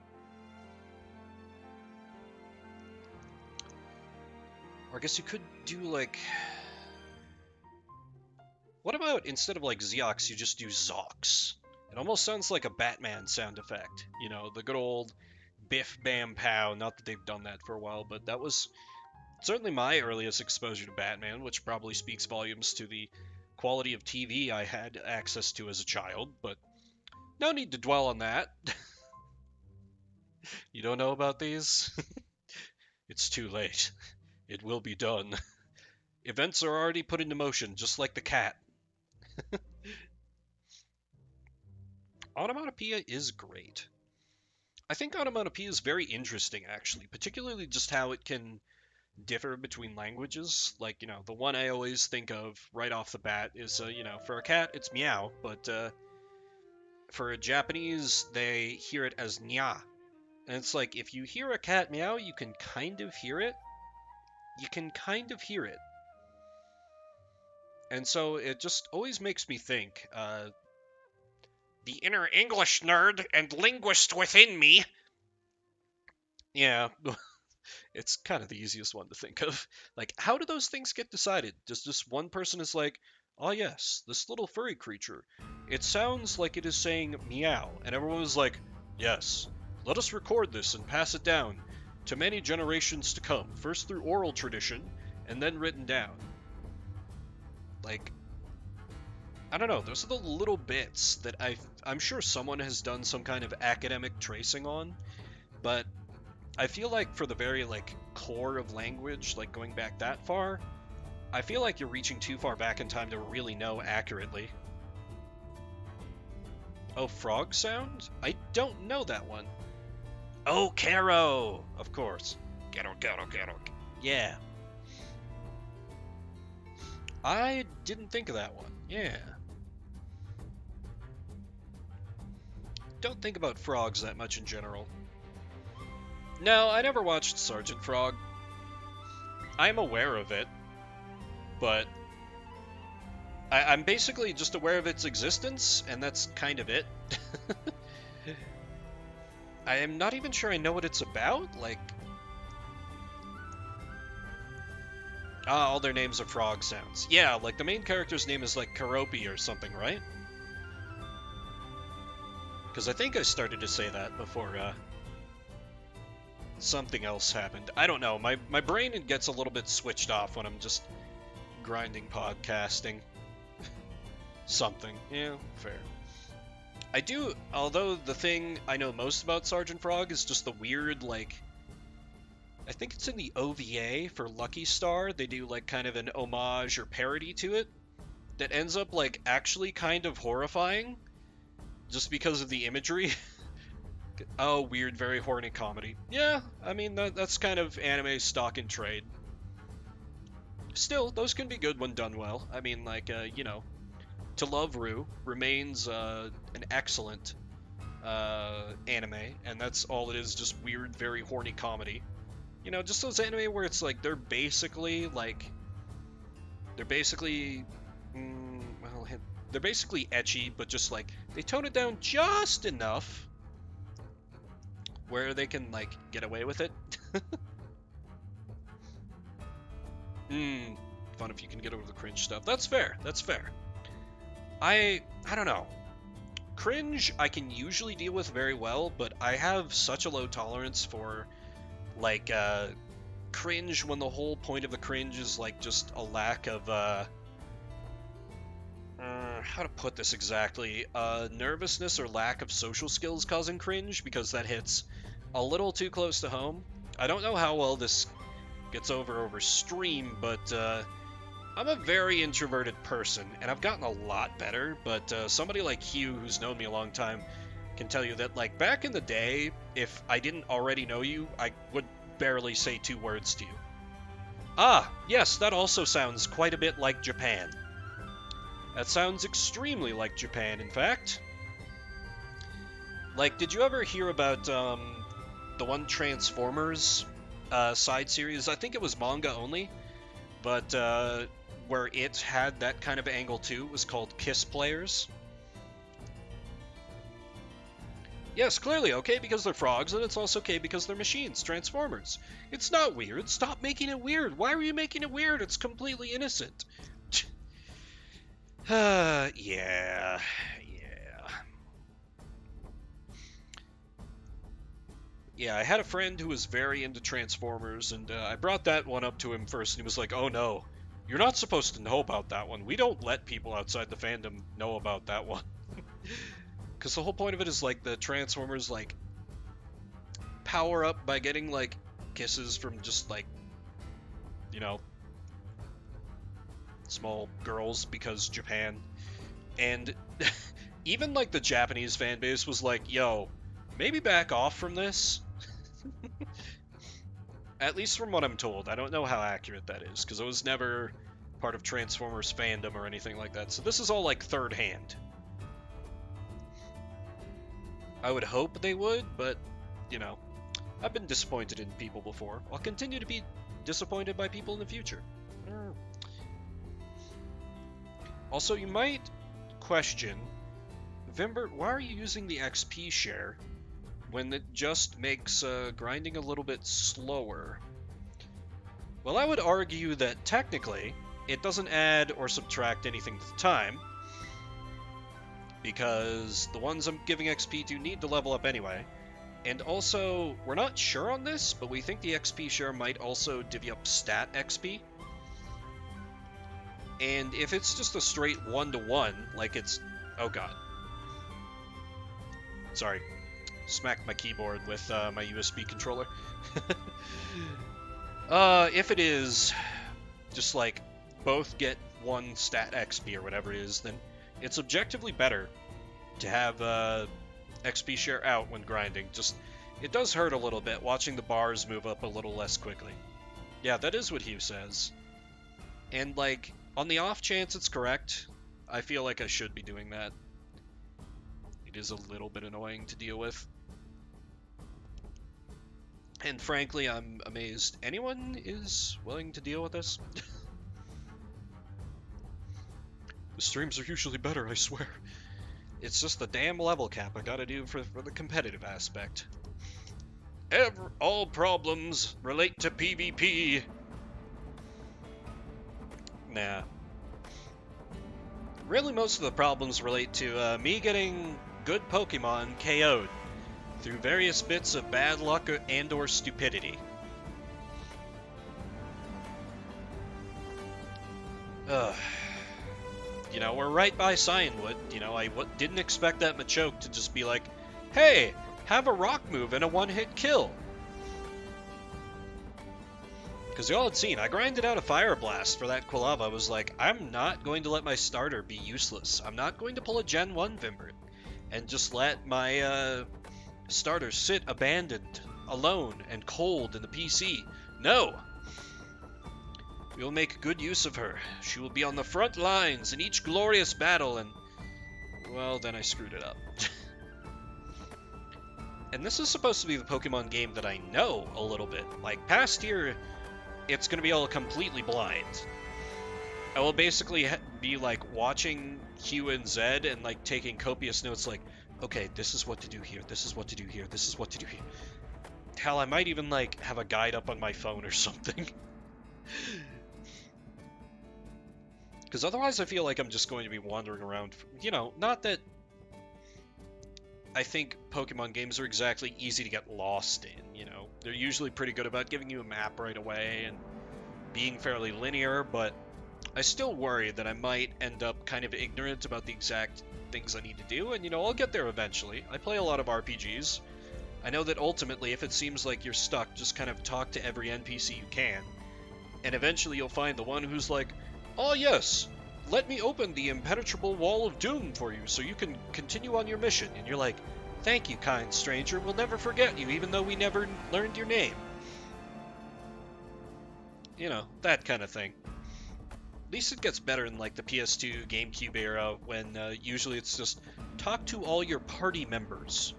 Or I guess you could do like. What about instead of like Zeox, you just do Zox? It almost sounds like a Batman sound effect. You know, the good old Biff Bam Pow. Not that they've done that for a while, but that was certainly my earliest exposure to Batman, which probably speaks volumes to the quality of TV I had access to as a child, but no need to dwell on that. You don't know about these? It's too late. It will be done. Events are already put into motion, just like the cat. Onomatopoeia is great. I think onomatopoeia is very interesting, actually, particularly just how it can differ between languages. Like, you know, the one I always think of right off the bat is, you know, for a cat, it's meow, but for a Japanese, they hear it as nya. And it's like, if you hear a cat meow, you can kind of hear it. You can kind of hear it. And so it just always makes me think, the inner English nerd and linguist within me. Yeah, it's kind of the easiest one to think of. Like, how do those things get decided? Does just one person is like, oh yes, this little furry creature, it sounds like it is saying meow, and everyone was like, yes, let us record this and pass it down to many generations to come, first through oral tradition, and then written down. Like, I don't know, those are the little bits that I'm sure someone has done some kind of academic tracing on, but I feel like for the very, like, core of language, like, going back that far, I feel like you're reaching too far back in time to really know accurately. Oh, frog sound? I don't know that one. Oh, Caro! Of course. Caro. Yeah. I didn't think of that one. Yeah. Don't think about frogs that much in general. No, I never watched Sergeant Frog. I'm aware of it, but I'm basically just aware of its existence, and that's kind of it. I am not even sure I know what it's about. Like, all their names are frog sounds. Yeah, like the main character's name is like Karopi or something, right? Because I think I started to say that before something else happened. I don't know. My brain gets a little bit switched off when I'm just grinding podcasting. Something. Yeah, fair. I do, although the thing I know most about Sergeant Frog is just the weird, like, I think it's in the OVA for Lucky Star, they do, like, kind of an homage or parody to it that ends up, like, actually kind of horrifying, just because of the imagery. Oh, weird, very horny comedy. Yeah, I mean, that's kind of anime stock and trade. Still, those can be good when done well. I mean, like, you know, To Love Ru remains an excellent anime, and that's all it is, just weird, very horny comedy. You know, just those anime where it's like, they're basically, well, they're basically ecchi, but just like, they tone it down just enough where they can, like, get away with it. Fun if you can get over the cringe stuff. That's fair, that's fair. I don't know. Cringe I can usually deal with very well, but I have such a low tolerance for, like, cringe when the whole point of the cringe is, like, just a lack of, how to put this exactly, nervousness or lack of social skills causing cringe, because that hits a little too close to home. I don't know how well this gets over stream, but, I'm a very introverted person, and I've gotten a lot better, but somebody like Hugh, who's known me a long time, can tell you that, like, back in the day, if I didn't already know you, I would barely say 2 words to you. Ah, yes, that also sounds quite a bit like Japan. That sounds extremely like Japan, in fact. Like, did you ever hear about, the one Transformers, side series? I think it was manga only, but, where it had that kind of angle too. It was called Kiss Players. Yes, clearly okay because they're frogs, and it's also okay because they're machines, Transformers. It's not weird. Stop making it weird. Why are you making it weird? It's completely innocent. Yeah. Yeah, I had a friend who was very into Transformers, and I brought that one up to him first, and he was like, oh no, you're not supposed to know about that one. We don't let people outside the fandom know about that one. Because the whole point of it is, like, the Transformers, like, power up by getting, like, kisses from just, like, you know, small girls, because Japan. And even, like, the Japanese fan base was like, yo, maybe back off from this. At least from what I'm told. I don't know how accurate that is, because I was never part of Transformers fandom or anything like that. So this is all, like, third hand. I would hope they would, but, you know, I've been disappointed in people before. I'll continue to be disappointed by people in the future. Also, you might question, Vimbert, why are you using the XP share when it just makes grinding a little bit slower? Well, I would argue that technically it doesn't add or subtract anything to the time, because the ones I'm giving XP to need to level up anyway. And also, we're not sure on this, but we think the XP share might also divvy up stat XP. And if it's just a straight 1-to-1, like it's... Oh god. Sorry. Smacked my keyboard with my USB controller. If it is just like both get 1 stat XP or whatever it is, then it's objectively better to have XP share out when grinding. Just, it does hurt a little bit watching the bars move up a little less quickly. Yeah, that is what Hugh says. And, like, on the off chance it's correct, I feel like I should be doing that. It is a little bit annoying to deal with. And frankly, I'm amazed anyone is willing to deal with this. The streams are usually better, I swear. It's just the damn level cap I gotta do for the competitive aspect. All problems relate to PvP. Nah. Really, most of the problems relate to me getting good Pokemon KO'd through various bits of bad luck and/or stupidity. Ugh. You know, we're right by Cyanwood. You know, I didn't expect that Machoke to just be like, hey, have a rock move and a one-hit kill. Because y'all had seen, I grinded out a Fire Blast for that Quilava. I was like, I'm not going to let my starter be useless. I'm not going to pull a Gen 1 Vimbert and just let my starter sit abandoned, alone, and cold in the PC. No! We will make good use of her. She will be on the front lines in each glorious battle, and... well, then I screwed it up. And this is supposed to be the Pokemon game that I know a little bit. Like, past year, it's going to be all completely blind. I will basically be, like, watching Q and Z and, like, taking copious notes like, okay, this is what to do here, this is what to do here, this is what to do here. Hell, I might even, like, have a guide up on my phone or something. Because otherwise I feel like I'm just going to be wandering around, you know, not that I think Pokemon games are exactly easy to get lost in, you know. They're usually pretty good about giving you a map right away and being fairly linear, but I still worry that I might end up kind of ignorant about the exact things I need to do, and, you know, I'll get there eventually. I play a lot of RPGs. I know that ultimately, if it seems like you're stuck, just kind of talk to every NPC you can, and eventually you'll find the one who's like, oh yes, let me open the impenetrable wall of doom for you so you can continue on your mission. And you're like, thank you, kind stranger, we'll never forget you, even though we never learned your name. You know, that kind of thing. At least it gets better in, like, the PS2, GameCube era, when usually it's just talk to all your party members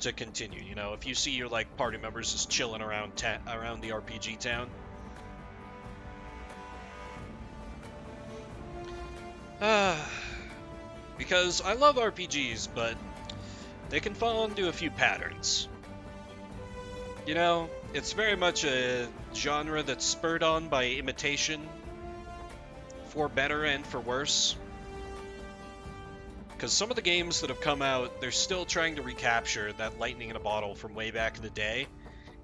to continue. You know, if you see your, like, party members just chilling around the RPG town. Because I love RPGs, but they can fall into a few patterns. You know, it's very much a genre that's spurred on by imitation, for better and for worse. Because some of the games that have come out, they're still trying to recapture that lightning in a bottle from way back in the day,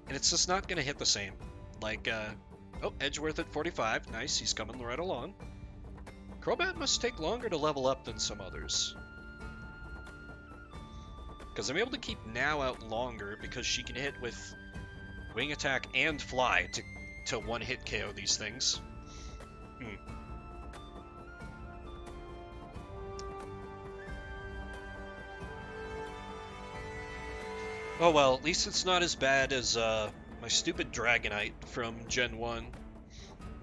and it's just not going to hit the same. Like, oh, Edgeworth at 45, nice, he's coming right along. Crowbat must take longer to level up than some others. Because I'm able to keep Now out longer because she can hit with Wing Attack and Fly to one-hit KO these things. Oh well, at least it's not as bad as my stupid Dragonite from Gen 1.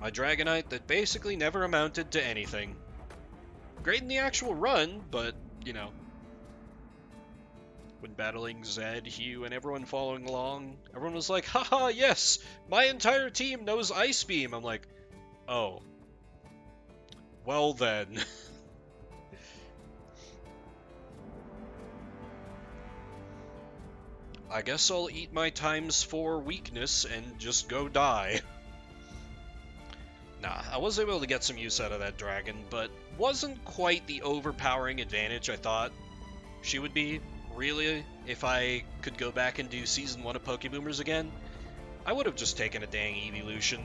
My Dragonite that basically never amounted to anything. Great in the actual run, but, you know, when battling Zed, Hugh, and everyone following along, everyone was like, haha, yes, my entire team knows Ice Beam. I'm like, oh. Well then. I guess I'll eat my ×4 weakness and just go die. Nah, I was able to get some use out of that dragon, but wasn't quite the overpowering advantage I thought she would be. Really, if I could go back and do Season 1 of Pokeboomers again, I would have just taken a dang Evolution.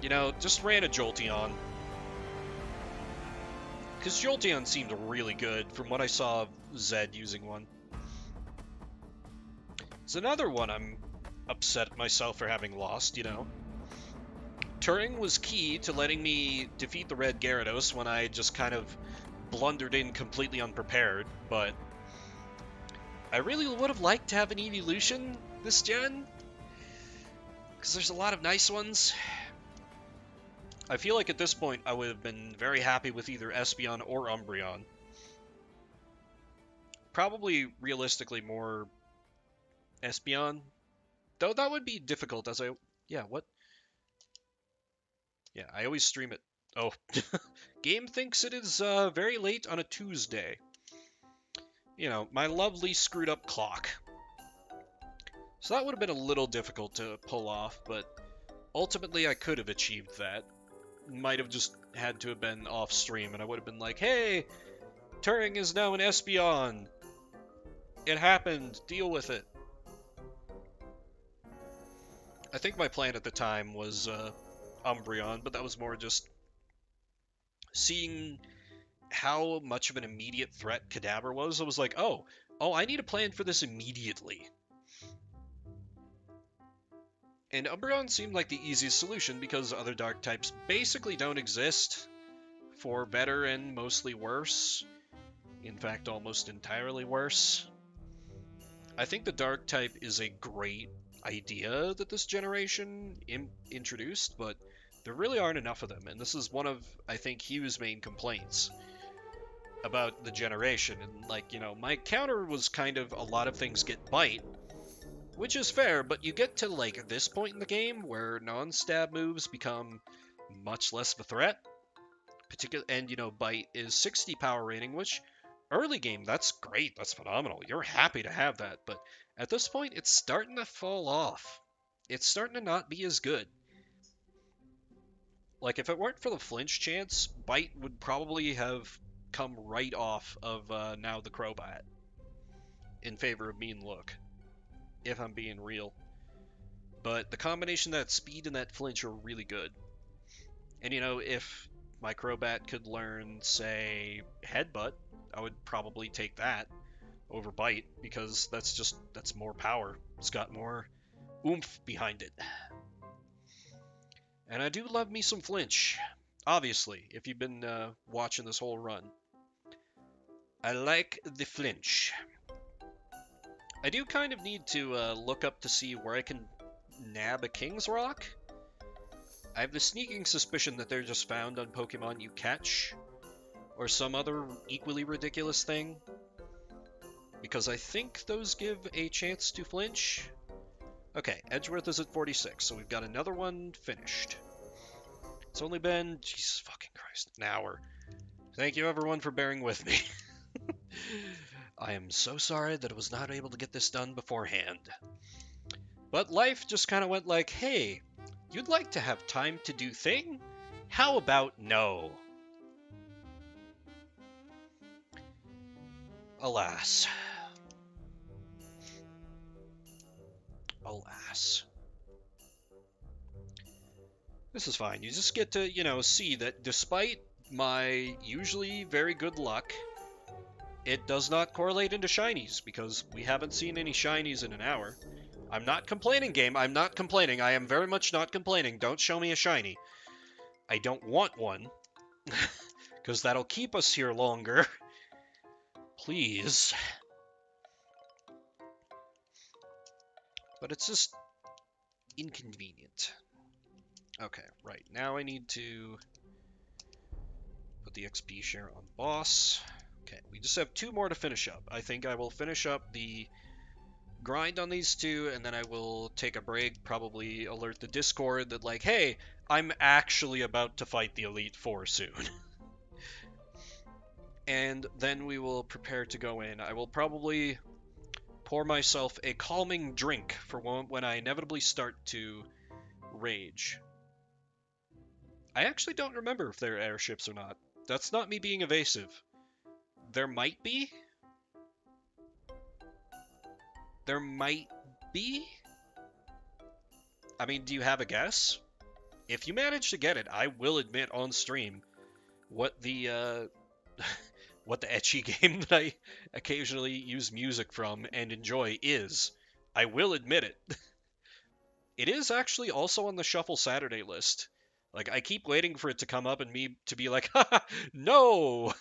You know, just ran a Jolteon. Because Jolteon seemed really good from what I saw of Zed using one. It's another one I'm upset at myself for having lost, you know. Turing was key to letting me defeat the Red Gyarados when I just kind of blundered in completely unprepared, but I really would have liked to have an Evolution this gen, because there's a lot of nice ones. I feel like at this point I would have been very happy with either Espeon or Umbreon. Probably realistically more Espeon, though that would be difficult as I... Yeah, what? Yeah, I always stream at Oh, game thinks it is very late on a Tuesday. You know, my lovely screwed up clock. So that would have been a little difficult to pull off, but ultimately I could have achieved that. Might have just had to have been off stream, and I would have been like, hey, Turing is now an Espeon. It happened. Deal with it. I think my plan at the time was Umbreon, but that was more just seeing how much of an immediate threat Kadabra was. I was like, oh, I need a plan for this immediately. And Umbreon seemed like the easiest solution because other dark types basically don't exist, for better and mostly worse. In fact, almost entirely worse. I think the dark type is a great idea that this generation introduced, but there really aren't enough of them, and this is one of, I think, Hugh's main complaints about the generation. And, like, you know, my counter was kind of a lot of things get bite, which is fair, but you get to, like, this point in the game where non-stab moves become much less of a threat. And, you know, bite is 60 power rating, which early game, that's great, that's phenomenal. You're happy to have that, but at this point, it's starting to fall off. It's starting to not be as good. Like, if it weren't for the flinch chance, bite would probably have come right off of now the Crowbat in favor of mean look, if I'm being real. But the combination of that speed and that flinch are really good. And, you know, if my Crowbat could learn, say, Headbutt, I would probably take that over Bite, because that's more power. It's got more oomph behind it. And I do love me some flinch, obviously, if you've been watching this whole run. I like the flinch. I do kind of need to look up to see where I can nab a King's Rock. I have the sneaking suspicion that they're just found on Pokemon you catch, or some other equally ridiculous thing, because I think those give a chance to flinch. Okay, Edgeworth is at 46, so we've got another one finished. It's only been, Jesus fucking Christ, an hour. Thank you everyone for bearing with me. I am so sorry that I was not able to get this done beforehand. But life just kind of went like, hey, you'd like to have time to do thing? How about no? Alas. Alas. This is fine. You just get to, you know, see that despite my usually very good luck, it does not correlate into shinies, because we haven't seen any shinies in an hour. I'm not complaining, game. I'm not complaining. I am very much not complaining. Don't show me a shiny. I don't want one, because that'll keep us here longer. Please. But it's just inconvenient. Okay, right. Now I need to put the XP share on boss. Okay, we just have 2 more to finish up. I think I will finish up the grind on these 2, and then I will take a break, probably alert the Discord that, like, hey, I'm actually about to fight the Elite Four soon. And then we will prepare to go in. I will probably pour myself a calming drink for when I inevitably start to rage. I actually don't remember if there are airships or not. That's not me being evasive. There might be? There might be? I mean, do you have a guess? If you manage to get it, I will admit on stream what the what the ecchi game that I occasionally use music from and enjoy is. I will admit it. It is actually also on the Shuffle Saturday list. Like, I keep waiting for it to come up and me to be like, haha, no!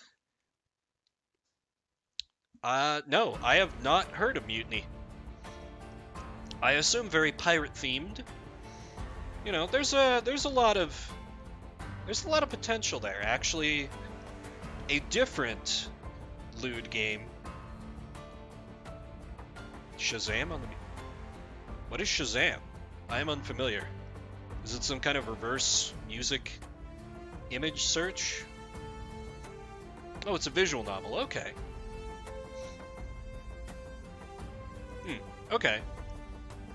No, I have not heard of Mutiny. I assume very pirate-themed. You know, there's a lot of potential there. Actually, a different lewd game. Shazam on the... What is Shazam? I am unfamiliar. Is it some kind of reverse music Image search. Oh, it's a visual novel. Okay. Okay.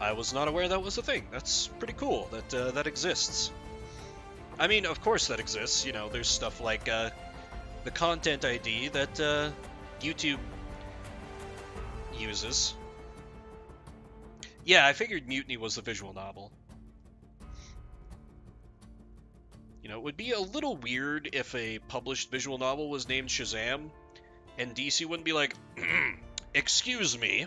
I was not aware that was a thing. That's pretty cool that that exists. I mean, of course that exists. You know, there's stuff like the content ID that YouTube uses. Yeah, I figured Mutiny was a visual novel. You know, it would be a little weird if a published visual novel was named Shazam, and DC wouldn't be like, excuse me.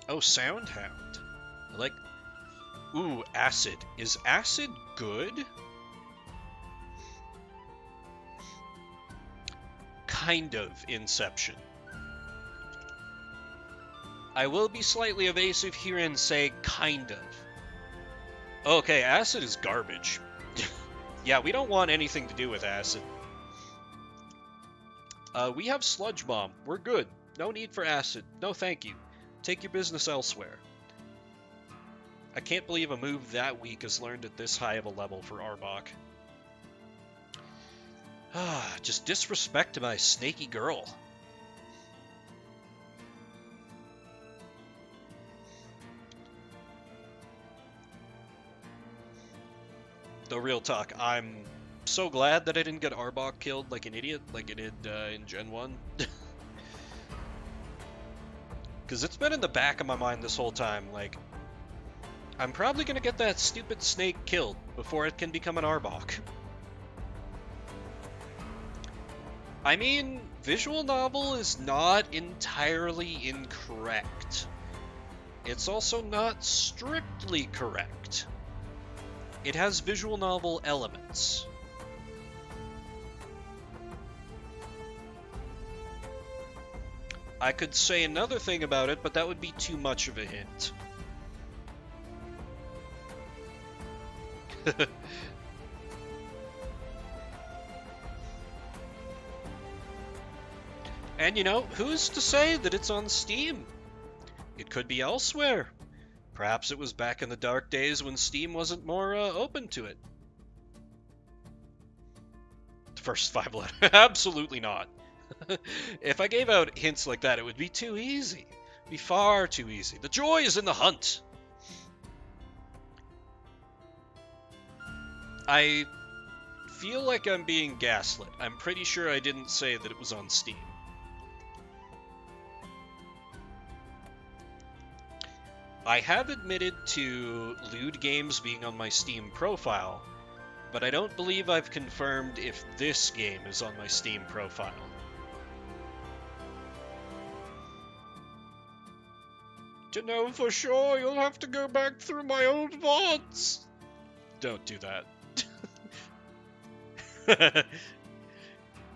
Oh, Soundhound. I like... Ooh, Acid. Is Acid good? Kind of Inception. I will be slightly evasive here and say kind of. Okay, Acid is garbage. Yeah, we don't want anything to do with Acid. We have Sludge Bomb. We're good. No need for Acid. No thank you. Take your business elsewhere. I can't believe a move that weak is learned at this high of a level for Arbok. Just disrespect to my snaky girl. Though real talk, I'm so glad that I didn't get Arbok killed like an idiot, like I did in Gen 1. Because it's been in the back of my mind this whole time, like, I'm probably going to get that stupid snake killed before it can become an Arbok. I mean, visual novel is not entirely incorrect. It's also not strictly correct. It has visual novel elements. I could say another thing about it, but that would be too much of a hint. And you know, who's to say that it's on Steam? It could be elsewhere. Perhaps it was back in the dark days when Steam wasn't more open to it. The first 5 letters. Absolutely not. If I gave out hints like that, it would be too easy. It'd be far too easy. The joy is in the hunt. I feel like I'm being gaslit. I'm pretty sure I didn't say that it was on Steam. I have admitted to lewd games being on my Steam profile, but I don't believe I've confirmed if this game is on my Steam profile. To know for sure, you'll have to go back through my old VODs. Don't do that.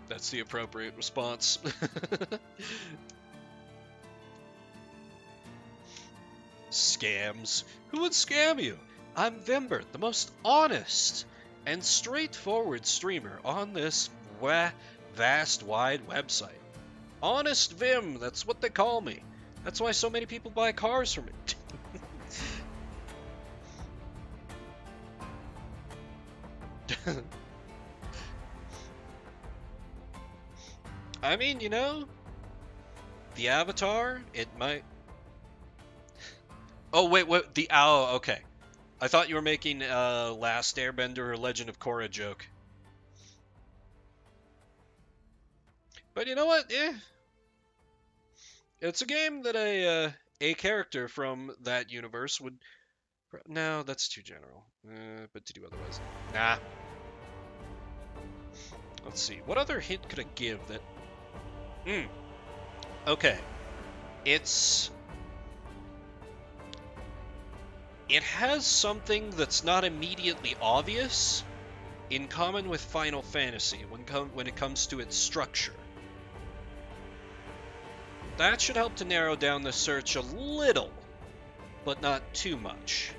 That's the appropriate response. Scams. Who would scam you? I'm Vimber, the most honest and straightforward streamer on this vast, wide website. Honest Vim, that's what they call me. That's why so many people buy cars from me. I mean, you know, the Avatar, it might... Oh, wait, oh, okay. I thought you were making a Last Airbender or Legend of Korra joke. But you know what? It's a game that a character from that universe would... No, that's too general. But to do otherwise... Nah. Let's see. What other hint could I give that... Okay. It has something that's not immediately obvious in common with Final Fantasy when it comes to its structure. That should help to narrow down the search a little, but not too much.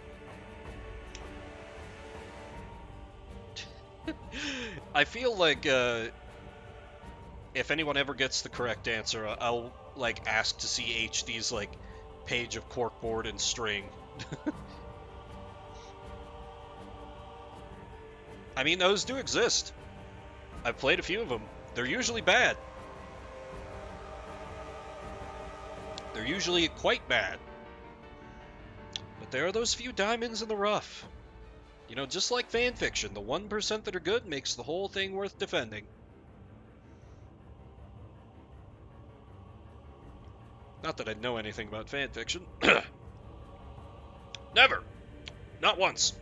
I feel like if anyone ever gets the correct answer, I'll like ask to see HD's like page of corkboard and string I mean, those do exist. I've played a few of them. They're usually bad. They're usually quite bad. But there are those few diamonds in the rough. You know, just like fanfiction, the 1% that are good makes the whole thing worth defending. Not that I know anything about fanfiction. Never! Not once!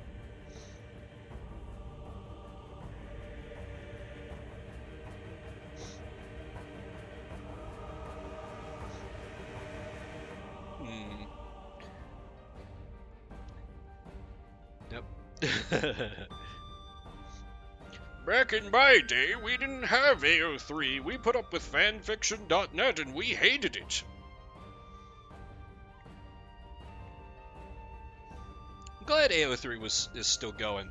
Back in my day, we didn't have AO3. We put up with fanfiction.net and we hated it. I'm glad AO3 is still going.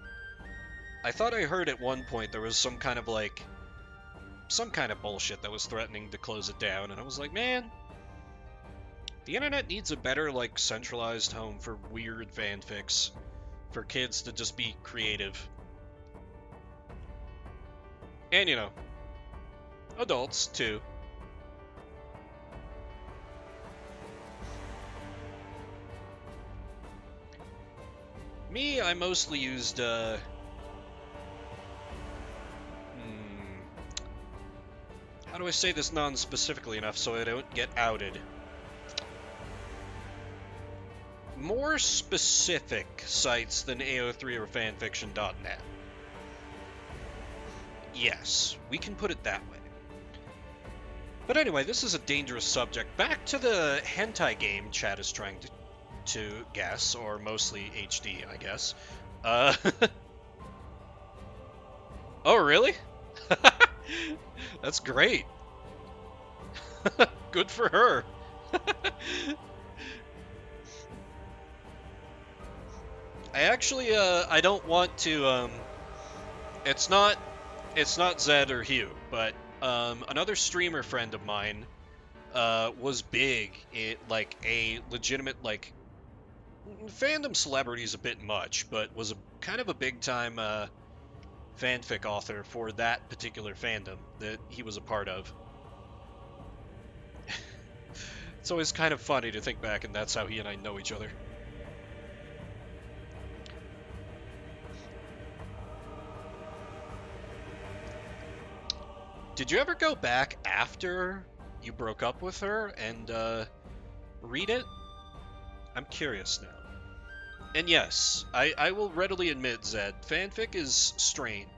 I thought I heard at one point there was some kind of bullshit that was threatening to close it down, and I was like, man, the internet needs a better, centralized home for weird fanfics. For kids to just be creative. And, you know, adults, too. Me, I mostly used, how do I say this non-specifically enough so I don't get outed? More specific sites than AO3 or fanfiction.net. Yes, we can put it that way. But anyway, this is a dangerous subject. Back to the hentai game chat is trying to guess, or mostly HD, I guess. Oh, really? That's great. Good for her. I actually, I don't want to, it's not Zed or Hugh, but, another streamer friend of mine, was big in, a legitimate, fandom celebrity is a bit much, but was kind of a big-time, fanfic author for that particular fandom that he was a part of. It's always kind of funny to think back, and that's how he and I know each other. Did you ever go back after you broke up with her and read it? I'm curious now. And yes, I will readily admit, Zed, fanfic is strained.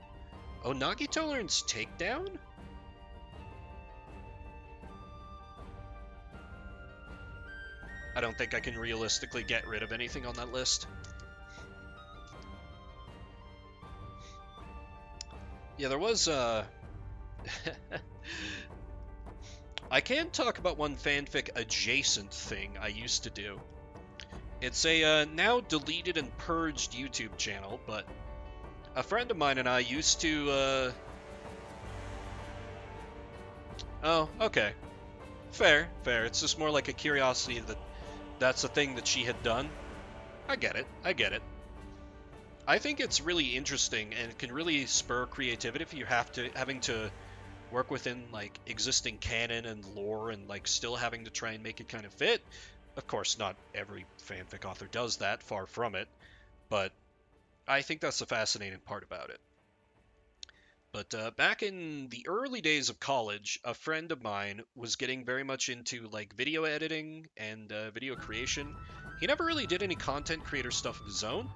Oh, Nagito learns Takedown? I don't think I can realistically get rid of anything on that list. Yeah, there was, I can talk about one fanfic adjacent thing I used to do. It's a now deleted and purged YouTube channel, but a friend of mine and I used to, Oh, okay. Fair. It's just more like a curiosity that's a thing that she had done. I get it. I think it's really interesting and it can really spur creativity if you're having to work within existing canon and lore and still having to try and make it kind of fit. Of course, not every fanfic author does that, far from it, but I think that's the fascinating part about it. But back in the early days of college, a friend of mine was getting very much into video editing and video creation. He never really did any content creator stuff of his own.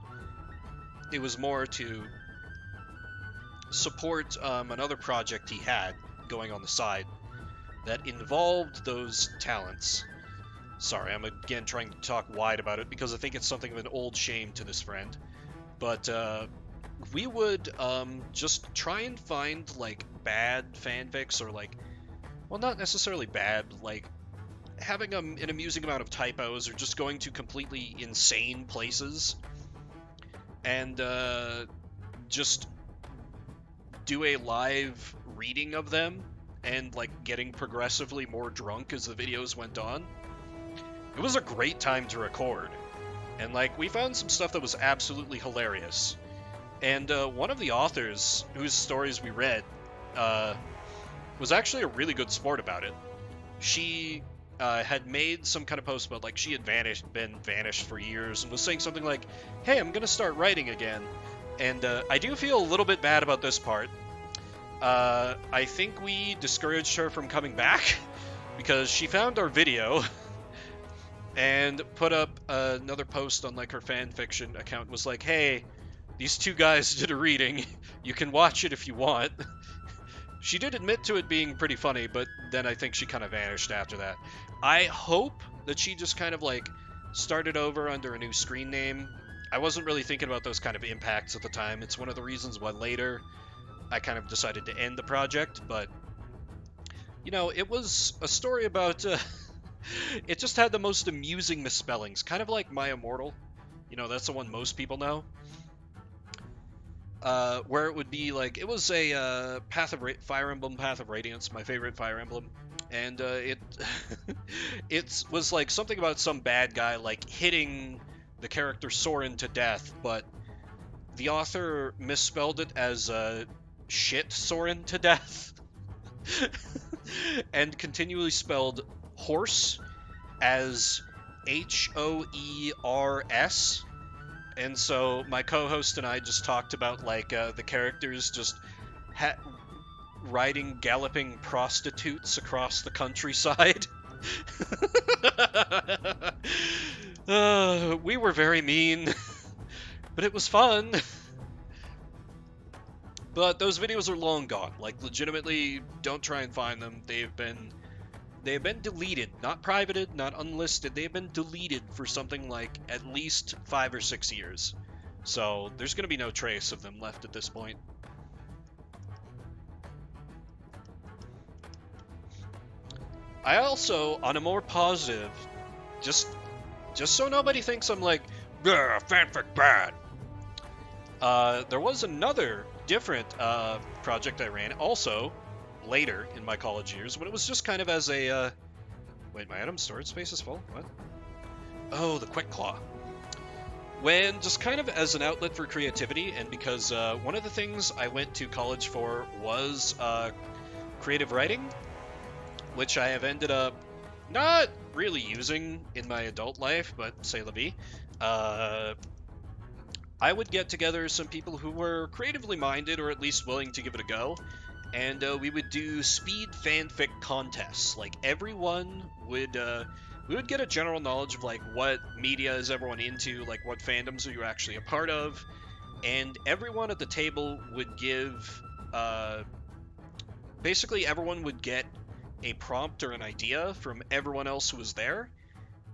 It was more to support another project he had going on the side that involved those talents. Sorry, I'm again trying to talk wide about it because I think it's something of an old shame to this friend. But we would just try and find bad fanfics or well, not necessarily bad, having an amusing amount of typos or just going to completely insane places and just do a live reading of them and getting progressively more drunk as the videos went on. It was a great time to record. And, like, we found some stuff that was absolutely hilarious. And one of the authors whose stories we read was actually a really good sport about it. She had made some kind of post about, like, she had been vanished for years, and was saying something like, hey, I'm gonna start writing again. And I do feel a little bit bad about this part. I think we discouraged her from coming back because she found our video and put up another post on, like, her fan fiction account, was like, hey, these two guys did a reading, you can watch it if you want. She did admit to it being pretty funny, but then I think she kind of vanished after that. I hope that she just kind of, like, started over under a new screen name. I wasn't really thinking about those kind of impacts at the time. It's one of the reasons why later I kind of decided to end the project, but, you know, it was a story about, it just had the most amusing misspellings, kind of like My Immortal. You know, that's the one most people know. Where it would be like, it was a Fire Emblem Path of Radiance, my favorite Fire Emblem, and it was like something about some bad guy like hitting the character Soren to death, but the author misspelled it as shit Soren to death, and continually spelled horse as HOERS. And so my co-host and I just talked about, like, the characters just riding galloping prostitutes across the countryside. We were very mean, but it was fun. But those videos are long gone. Like, legitimately, don't try and find them. They have been deleted, not privated, not unlisted. They have been deleted for something like at least 5 or 6 years. So there's going to be no trace of them left at this point. I also, on a more positive, just so nobody thinks I'm like, fanfic bad. There was another different project I ran, also later in my college years, when it was just kind of as a, wait, my item storage space is full? What? Oh, the Quick Claw. When just kind of as an outlet for creativity, and because one of the things I went to college for was creative writing, which I have ended up not really using in my adult life, but c'est la vie. I would get together some people who were creatively minded, or at least willing to give it a go, and we would do speed fanfic contests. Like, everyone would, we would get a general knowledge of, like, what media is everyone into, like, what fandoms are you actually a part of, and everyone at the table would give, basically everyone would get a prompt or an idea from everyone else who was there,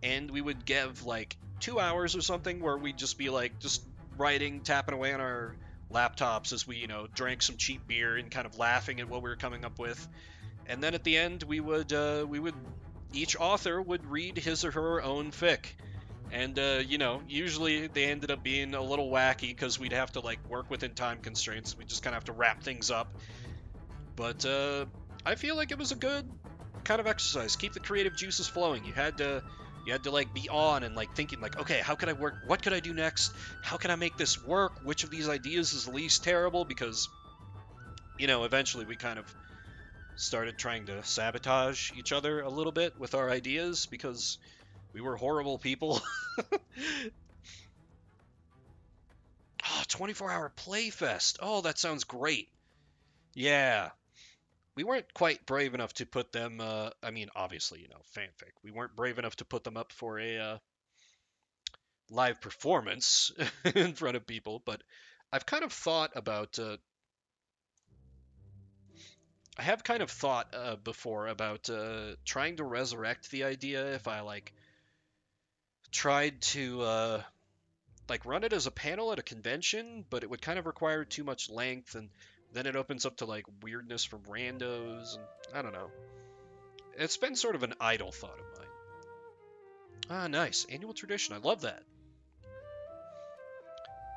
and we would give, like, 2 hours or something where we'd just be, like, just writing, tapping away on our laptops as we, you know, drank some cheap beer and kind of laughing at what we were coming up with. And then at the end, we would each author would read his or her own fic. And, you know, usually they ended up being a little wacky because we'd have to, like, work within time constraints. We just kind of have to wrap things up. But, I feel like it was a good kind of exercise. Keep the creative juices flowing. You had to like be on and like thinking like, okay, how could I work? What could I do next? How can I make this work? Which of these ideas is the least terrible? Because, you know, eventually we kind of started trying to sabotage each other a little bit with our ideas because we were horrible people. Oh, 24-hour playfest. Oh, that sounds great. Yeah. We weren't quite brave enough to put them, I mean, obviously, you know, fanfic. We weren't brave enough to put them up for a live performance in front of people, but I've kind of thought about, I have kind of thought before about trying to resurrect the idea if I, like, tried to, like, run it as a panel at a convention, but it would kind of require too much length, and then it opens up to, like, weirdness from randos, and I don't know. It's been sort of an idle thought of mine. Ah, nice. Annual tradition. I love that.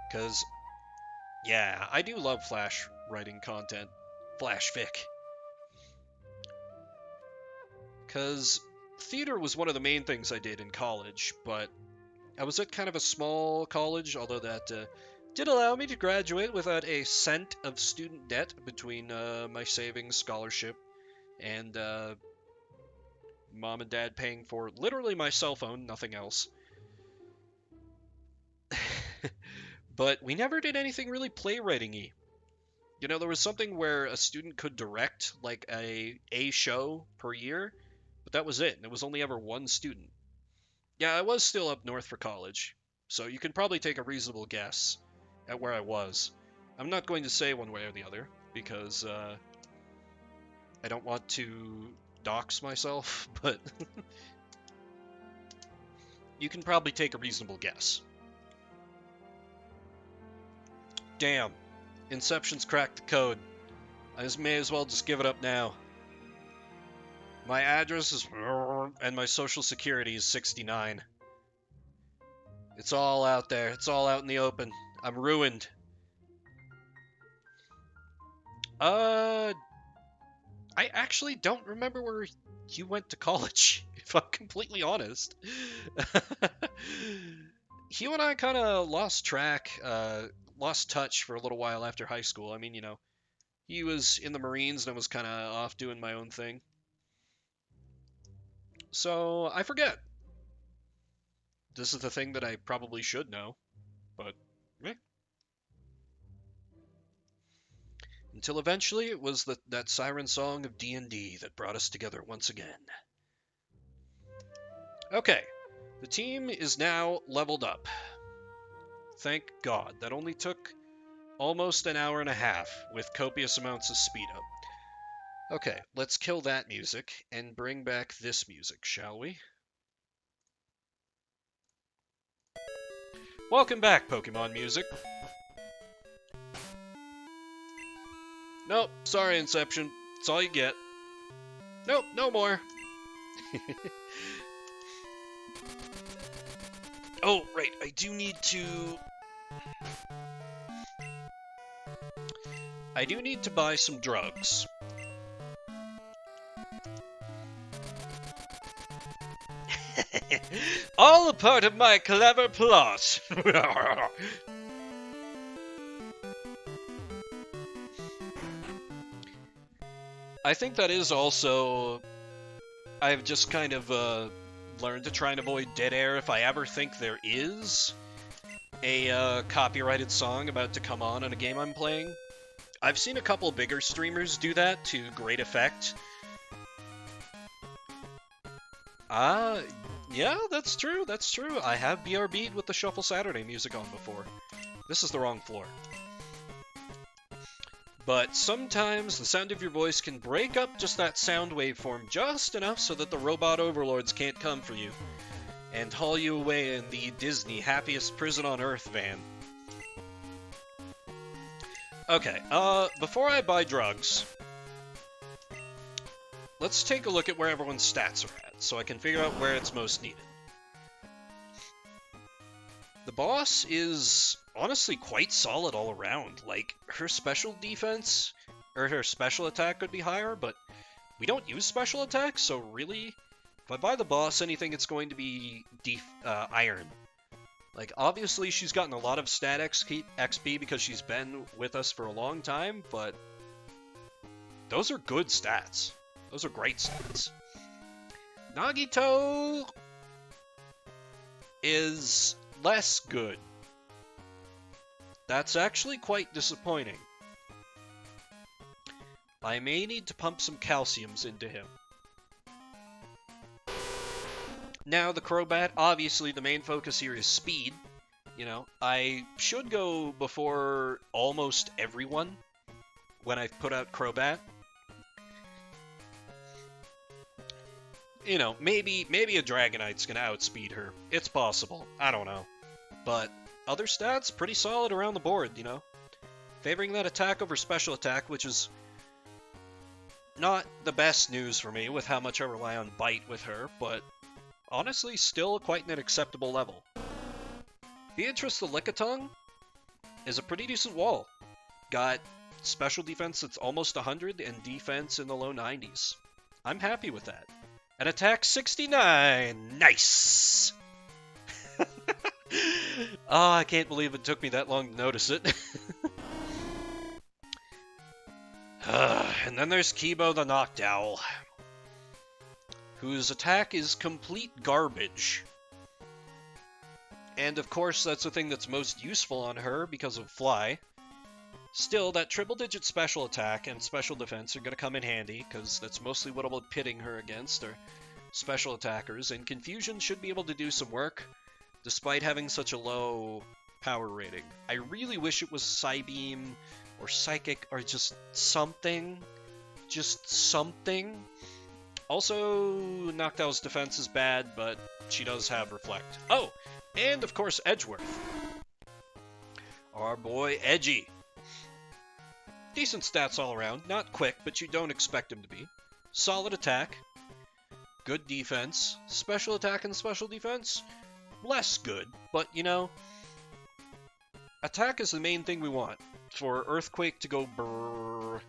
Because, yeah, I do love Flash writing content. Flash fic. Because theater was one of the main things I did in college, but I was at kind of a small college, although that did allow me to graduate without a cent of student debt between my savings, scholarship, and mom and dad paying for literally my cell phone, nothing else. But we never did anything really playwriting-y. You know, there was something where a student could direct like a show per year, but that was it. And it was only ever one student. Yeah, I was still up north for college, so you can probably take a reasonable guess at where I was. I'm not going to say one way or the other, because I don't want to dox myself, but you can probably take a reasonable guess. Damn, Inception's cracked the code. I may as well just give it up now. My address is and my social security is 69. It's all out there. It's all out in the open. I'm ruined. I actually don't remember where you went to college, if I'm completely honest. Hugh and I kind of lost touch for a little while after high school. I mean, you know, he was in the Marines and I was kind of off doing my own thing. So I forget. This is the thing that I probably should know, but eh. Until eventually it was that siren song of D&D that brought us together once again. Okay, the team is now leveled up. Thank God. That only took almost an hour and a half with copious amounts of speed up. Okay, let's kill that music and bring back this music, shall we? Welcome back, Pokemon music. Nope, sorry, Inception. That's all you get. Nope, no more. Oh, right, I do need to buy some drugs. All a part of my clever plot. I think that is also... I've just kind of learned to try and avoid dead air if I ever think there is a copyrighted song about to come on in a game I'm playing. I've seen a couple bigger streamers do that to great effect. Yeah, that's true, that's true. I have BRB'd with the Shuffle Saturday music on before. This is the wrong floor. But sometimes the sound of your voice can break up just that sound waveform just enough so that the robot overlords can't come for you and haul you away in the Disney happiest prison on earth van. Okay, before I buy drugs, let's take a look at where everyone's stats are at, so I can figure out where it's most needed. The boss is honestly quite solid all around. Like, her special defense, or her special attack could be higher, but we don't use special attacks, so really, if I buy the boss anything, it's going to be iron. Like, obviously she's gotten a lot of stat XP because she's been with us for a long time, but those are good stats. Those are great stats. Nagito is less good. That's actually quite disappointing. I may need to pump some calciums into him. Now, the Crowbat, obviously the main focus here is speed. You know, I should go before almost everyone when I've put out Crowbat. You know, maybe a Dragonite's gonna outspeed her. It's possible. I don't know. But other stats, pretty solid around the board, you know? Favoring that attack over special attack, which is not the best news for me with how much I rely on Bite with her, but honestly still quite an acceptable level. Beatrice the Lickitung is a pretty decent wall. Got special defense that's almost 100 and defense in the low 90s. I'm happy with that. And attack 69! Nice! Oh, I can't believe it took me that long to notice it. And then there's Kibo the Noctowl, whose attack is complete garbage. And of course, that's the thing that's most useful on her because of Fly. Still, that triple-digit special attack and special defense are going to come in handy, because that's mostly what I'll be pitting her against, are special attackers, and Confusion should be able to do some work, despite having such a low power rating. I really wish it was Psybeam, or Psychic, or just something. Just something. Also, Noctowl's defense is bad, but she does have Reflect. Oh, and of course Edgeworth. Our boy Edgy. Decent stats all around, not quick, but you don't expect him to be. Solid attack, good defense, special attack and special defense, less good, but you know, attack is the main thing we want, for Earthquake to go brrrr.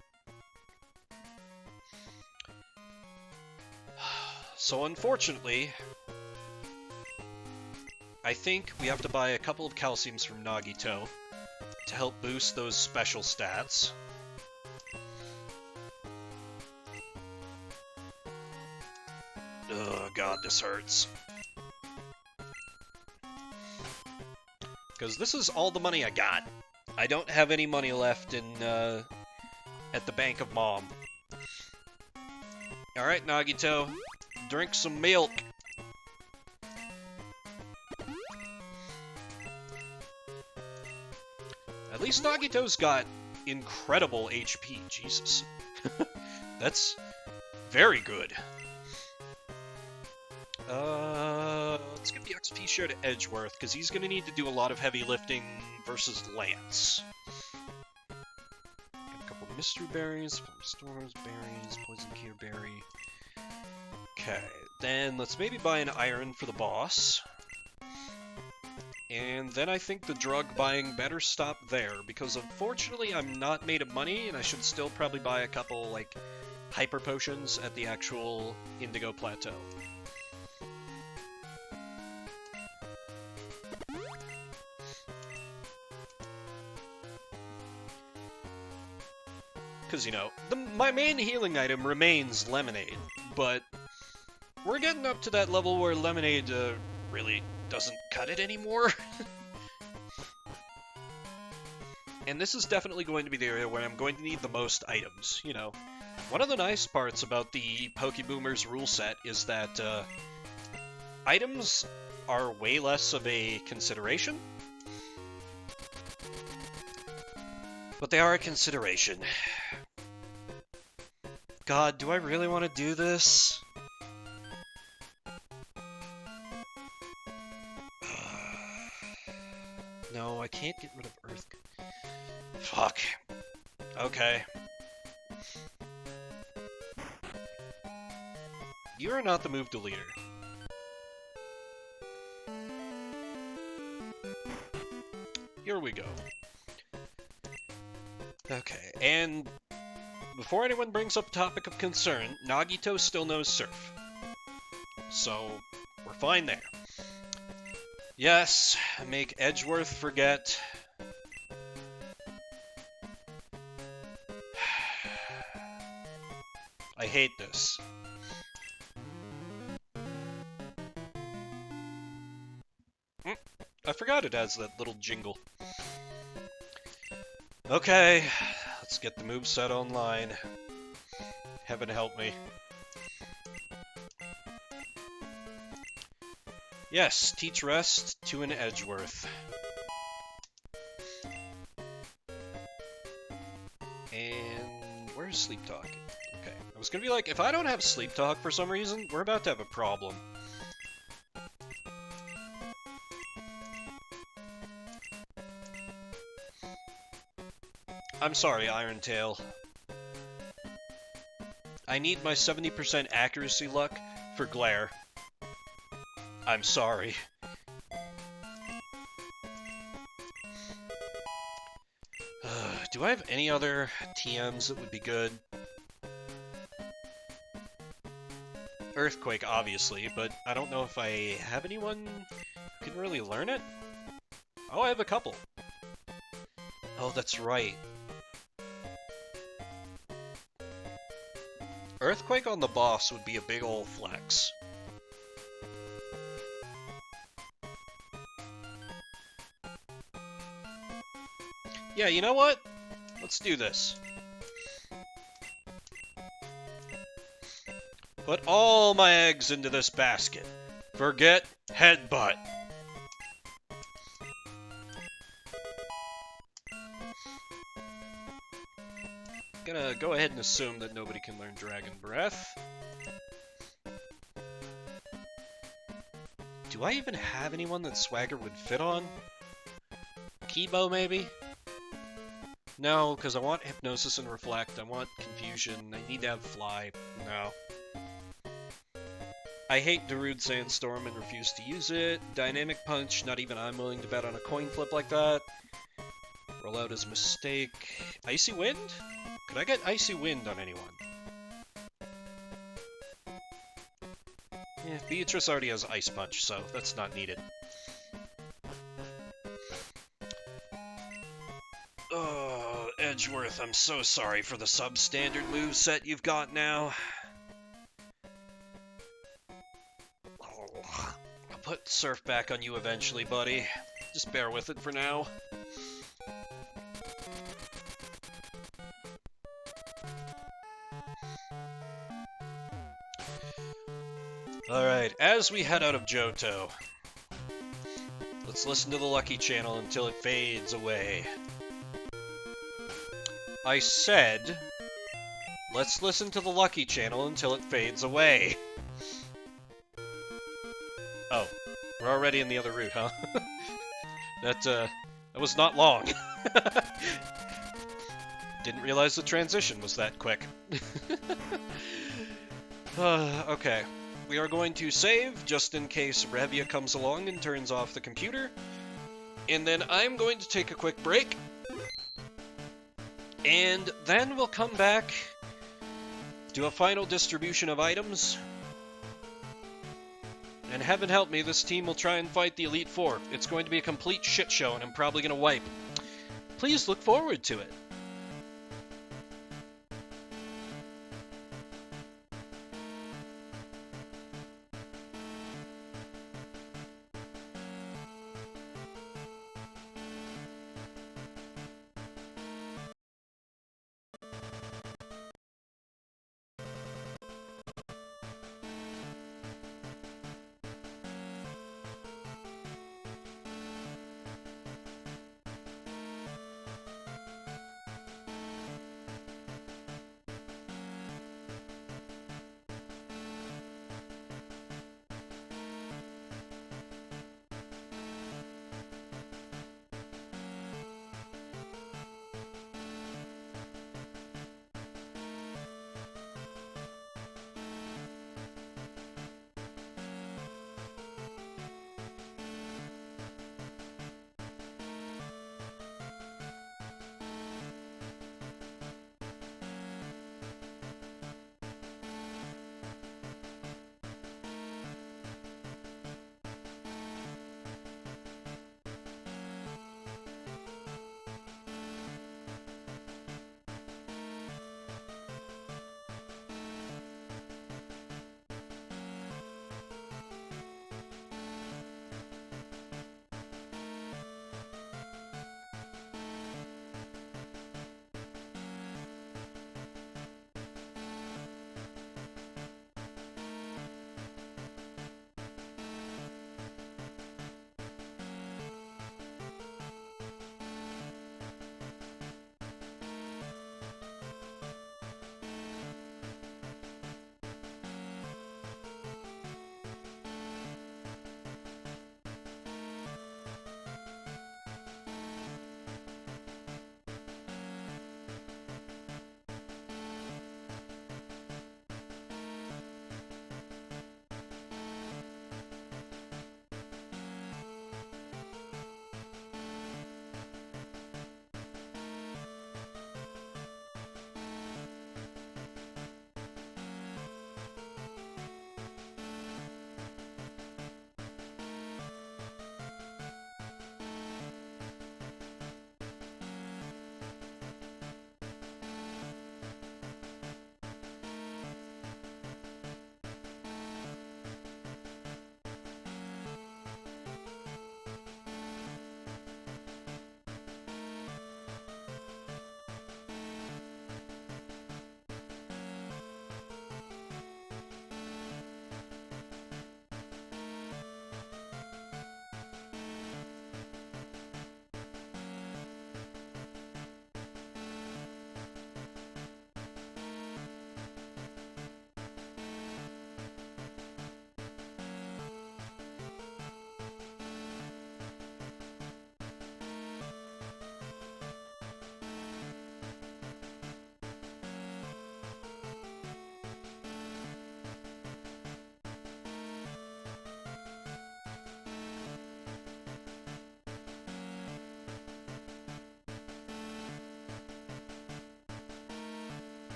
So unfortunately, I think we have to buy a couple of calciums from Nagito to help boost those special stats. Oh god, this hurts. Because this is all the money I got. I don't have any money left in at the Bank of Mom. Alright, Nagito, drink some milk. At least Nagito's got incredible HP, Jesus. That's very good. Let's give the XP share to Edgeworth, because he's going to need to do a lot of heavy lifting versus Lance. Got a couple Mystery Berries, Flame Storms, Berries, Poison Cure Berry. Okay, then let's maybe buy an Iron for the boss. And then I think the drug buying better stop there, because unfortunately I'm not made of money, and I should still probably buy a couple, like, Hyper Potions at the actual Indigo Plateau. Because, you know, my main healing item remains Lemonade, but we're getting up to that level where Lemonade really doesn't cut it anymore. And this is definitely going to be the area where I'm going to need the most items, you know. One of the nice parts about the Pokeboomers rule set is that items are way less of a consideration. But they are a consideration. God, do I really want to do this? No, I can't get rid of Earth. Fuck. Okay. You are not the move deleter. Here we go. Okay, and before anyone brings up a topic of concern, Nagito still knows Surf. So, we're fine there. Yes, make Edgeworth forget. I hate this. I forgot it has that little jingle. Okay, let's get the moveset online. Heaven help me. Yes, teach rest to an Edgeworth. And where's Sleep Talk? Okay, I was gonna be like, if I don't have Sleep Talk for some reason, we're about to have a problem. I'm sorry, Iron Tail. I need my 70% accuracy luck for Glare. I'm sorry. Do I have any other TMs that would be good? Earthquake, obviously, but I don't know if I have anyone who can really learn it. Oh, I have a couple. Oh, that's right. Earthquake on the boss would be a big ol' flex. Yeah, you know what? Let's do this. Put all my eggs into this basket. Forget headbutt. Gonna go ahead and assume that nobody can learn Dragon Breath. Do I even have anyone that Swagger would fit on? Kibo, maybe? No, because I want Hypnosis and Reflect. I want Confusion. I need to have Fly. No. I hate Darude Sandstorm and refuse to use it. Dynamic Punch, not even I'm willing to bet on a coin flip like that. Rollout is a mistake. Icy Wind? Could I get Icy Wind on anyone? Yeah, Beatrice already has Ice Punch, so that's not needed. Oh, Edgeworth, I'm so sorry for the substandard moveset you've got now. Oh, I'll put Surf back on you eventually, buddy. Just bear with it for now. Alright, as we head out of Johto, let's listen to the Lucky Channel until it fades away. I said, let's listen to the Lucky Channel until it fades away. Oh, we're already in the other route, huh? That was not long. Didn't realize the transition was that quick. Okay. We are going to save, just in case Revia comes along and turns off the computer. And then I'm going to take a quick break. And then we'll come back, do a final distribution of items. And heaven help me, this team will try and fight the Elite Four. It's going to be a complete shit show, and I'm probably going to wipe. Please look forward to it.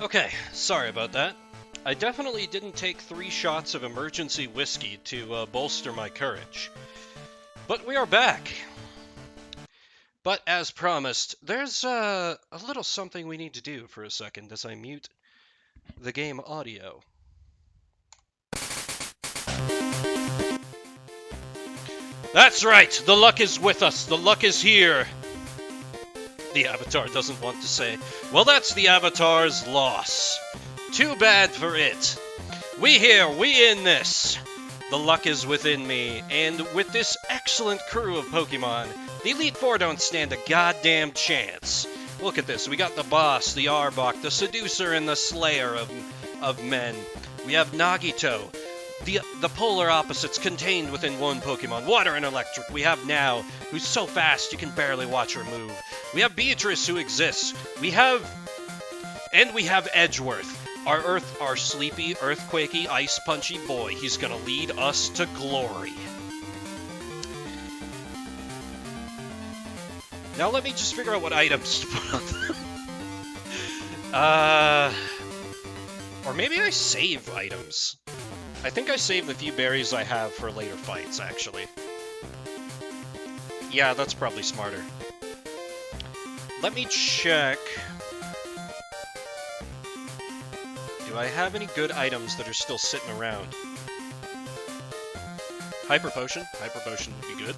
Okay, sorry about that. I definitely didn't take 3 shots of emergency whiskey to bolster my courage. But we are back. But as promised, there's a little something we need to do for a second as I mute the game audio. That's right, the luck is with us, the luck is here. The Avatar doesn't want to say. Well, that's the Avatar's loss. Too bad for it. We here, we in this. The luck is within me, and with this excellent crew of Pokemon, the Elite Four don't stand a goddamn chance. Look at this, we got the boss, the Arbok, the seducer, and the slayer of men. We have Nagito, the polar opposites contained within one Pokemon, water and electric. We have Now, who's so fast you can barely watch her move. We have Beatrice, who exists. We have Edgeworth, our sleepy, earthquakey, ice punchy boy. He's gonna lead us to glory. Now let me just figure out what items to put on them. Or maybe I save items. I think I saved the few berries I have for later fights, actually. Yeah, that's probably smarter. Let me check. Do I have any good items that are still sitting around? Hyper Potion. Hyper Potion would be good.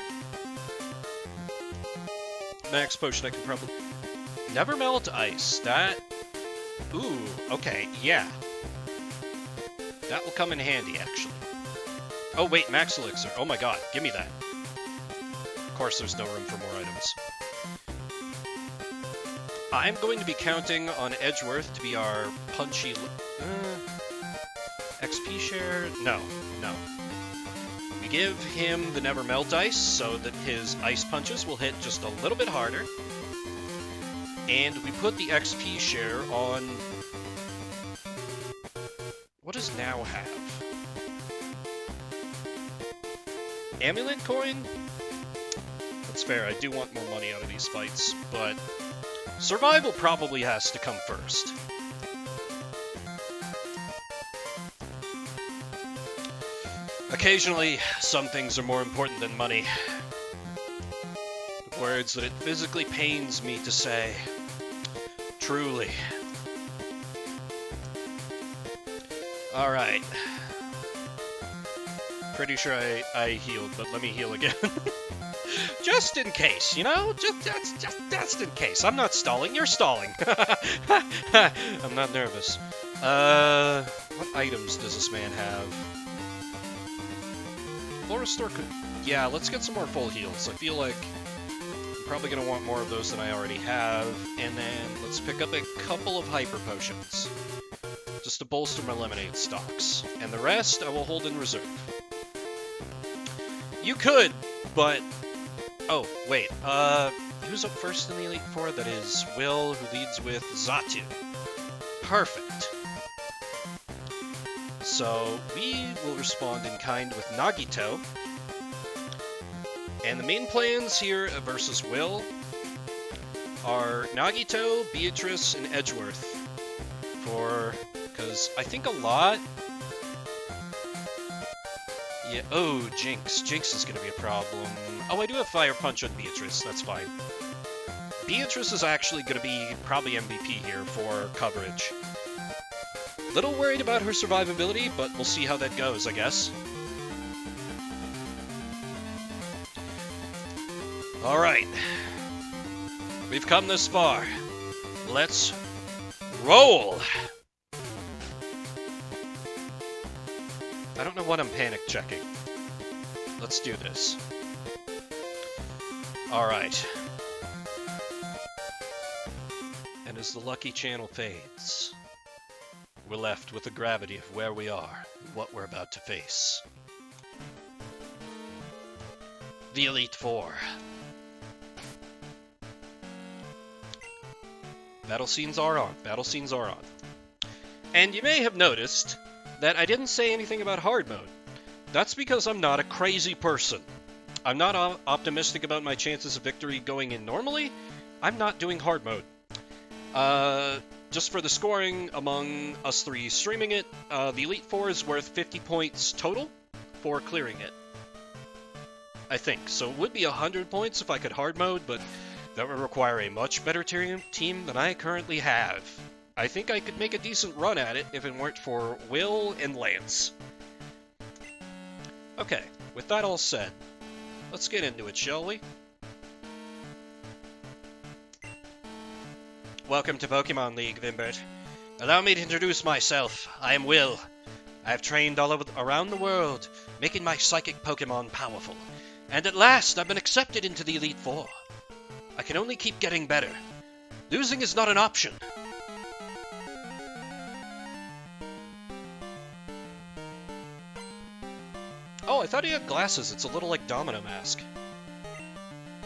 Max Potion I can probably... Never Melt Ice. That... Ooh, okay, yeah. That will come in handy, actually. Oh, wait, Max Elixir. Oh my god, give me that. Of course, there's no room for more items. I'm going to be counting on Edgeworth to be our punchy... XP share? No. We give him the Never Melt Ice so that his ice punches will hit just a little bit harder. And we put the XP share on... What does Now have? Amulet Coin? That's fair, I do want more money out of these fights, but... Survival probably has to come first. Occasionally, some things are more important than money. Words that it physically pains me to say. Truly. Alright. Pretty sure I healed, but let me heal again. Just in case, you know? Just in case. I'm not stalling, you're stalling. I'm not nervous. What items does this man have? Floristore could... Yeah, let's get some more full heals. I feel like I'm probably going to want more of those than I already have. And then let's pick up a couple of Hyper Potions. Just to bolster my Lemonade stocks. And the rest I will hold in reserve. You could, but... Oh, wait, who's up first in the Elite Four? That is Will, who leads with Xatu. Perfect. So, we will respond in kind with Nagito. And the main plans here versus Will are Nagito, Beatrice, and Edgeworth. Because I think a lot... Yeah, oh, Jinx. Jinx is going to be a problem. Oh, I do have Fire Punch on Beatrice, that's fine. Beatrice is actually going to be probably MVP here for coverage. Little worried about her survivability, but we'll see how that goes, I guess. Alright. We've come this far. Let's roll! I don't know what I'm panic checking. Let's do this. Alright. And as the lucky channel fades, we're left with the gravity of where we are and what we're about to face. The Elite Four. Battle scenes are on. Battle scenes are on. And you may have noticed that I didn't say anything about hard mode. That's because I'm not a crazy person. I'm not optimistic about my chances of victory going in normally. I'm not doing hard mode. just for the scoring among us three streaming it, the Elite Four is worth 50 points total for clearing it. I think. So it would be 100 points if I could hard mode, but that would require a much better team than I currently have. I think I could make a decent run at it if it weren't for Will and Lance. Okay, with that all said, let's get into it, shall we? Welcome to Pokemon League, Vimbert. Allow me to introduce myself. I am Will. I have trained around the world, making my psychic Pokemon powerful. And at last, I've been accepted into the Elite Four. I can only keep getting better. Losing is not an option. Oh, I thought he had glasses. It's a little like Domino Mask.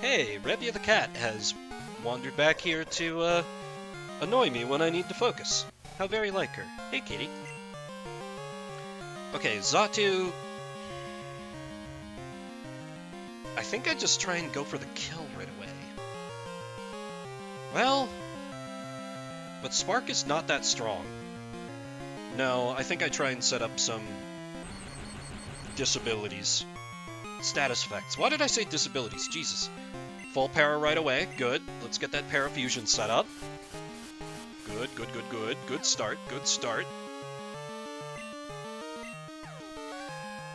Hey, Revia the cat has wandered back here to, annoy me when I need to focus. How very like her. Hey, kitty. Okay, Xatu. I think I just try and go for the kill right away. Well, but Spark is not that strong. No, I think I try and set up some disabilities. Status effects. Why did I say disabilities? Jesus. Full para right away. Good. Let's get that parafusion set up. Good, good, good, good. Good start, good start.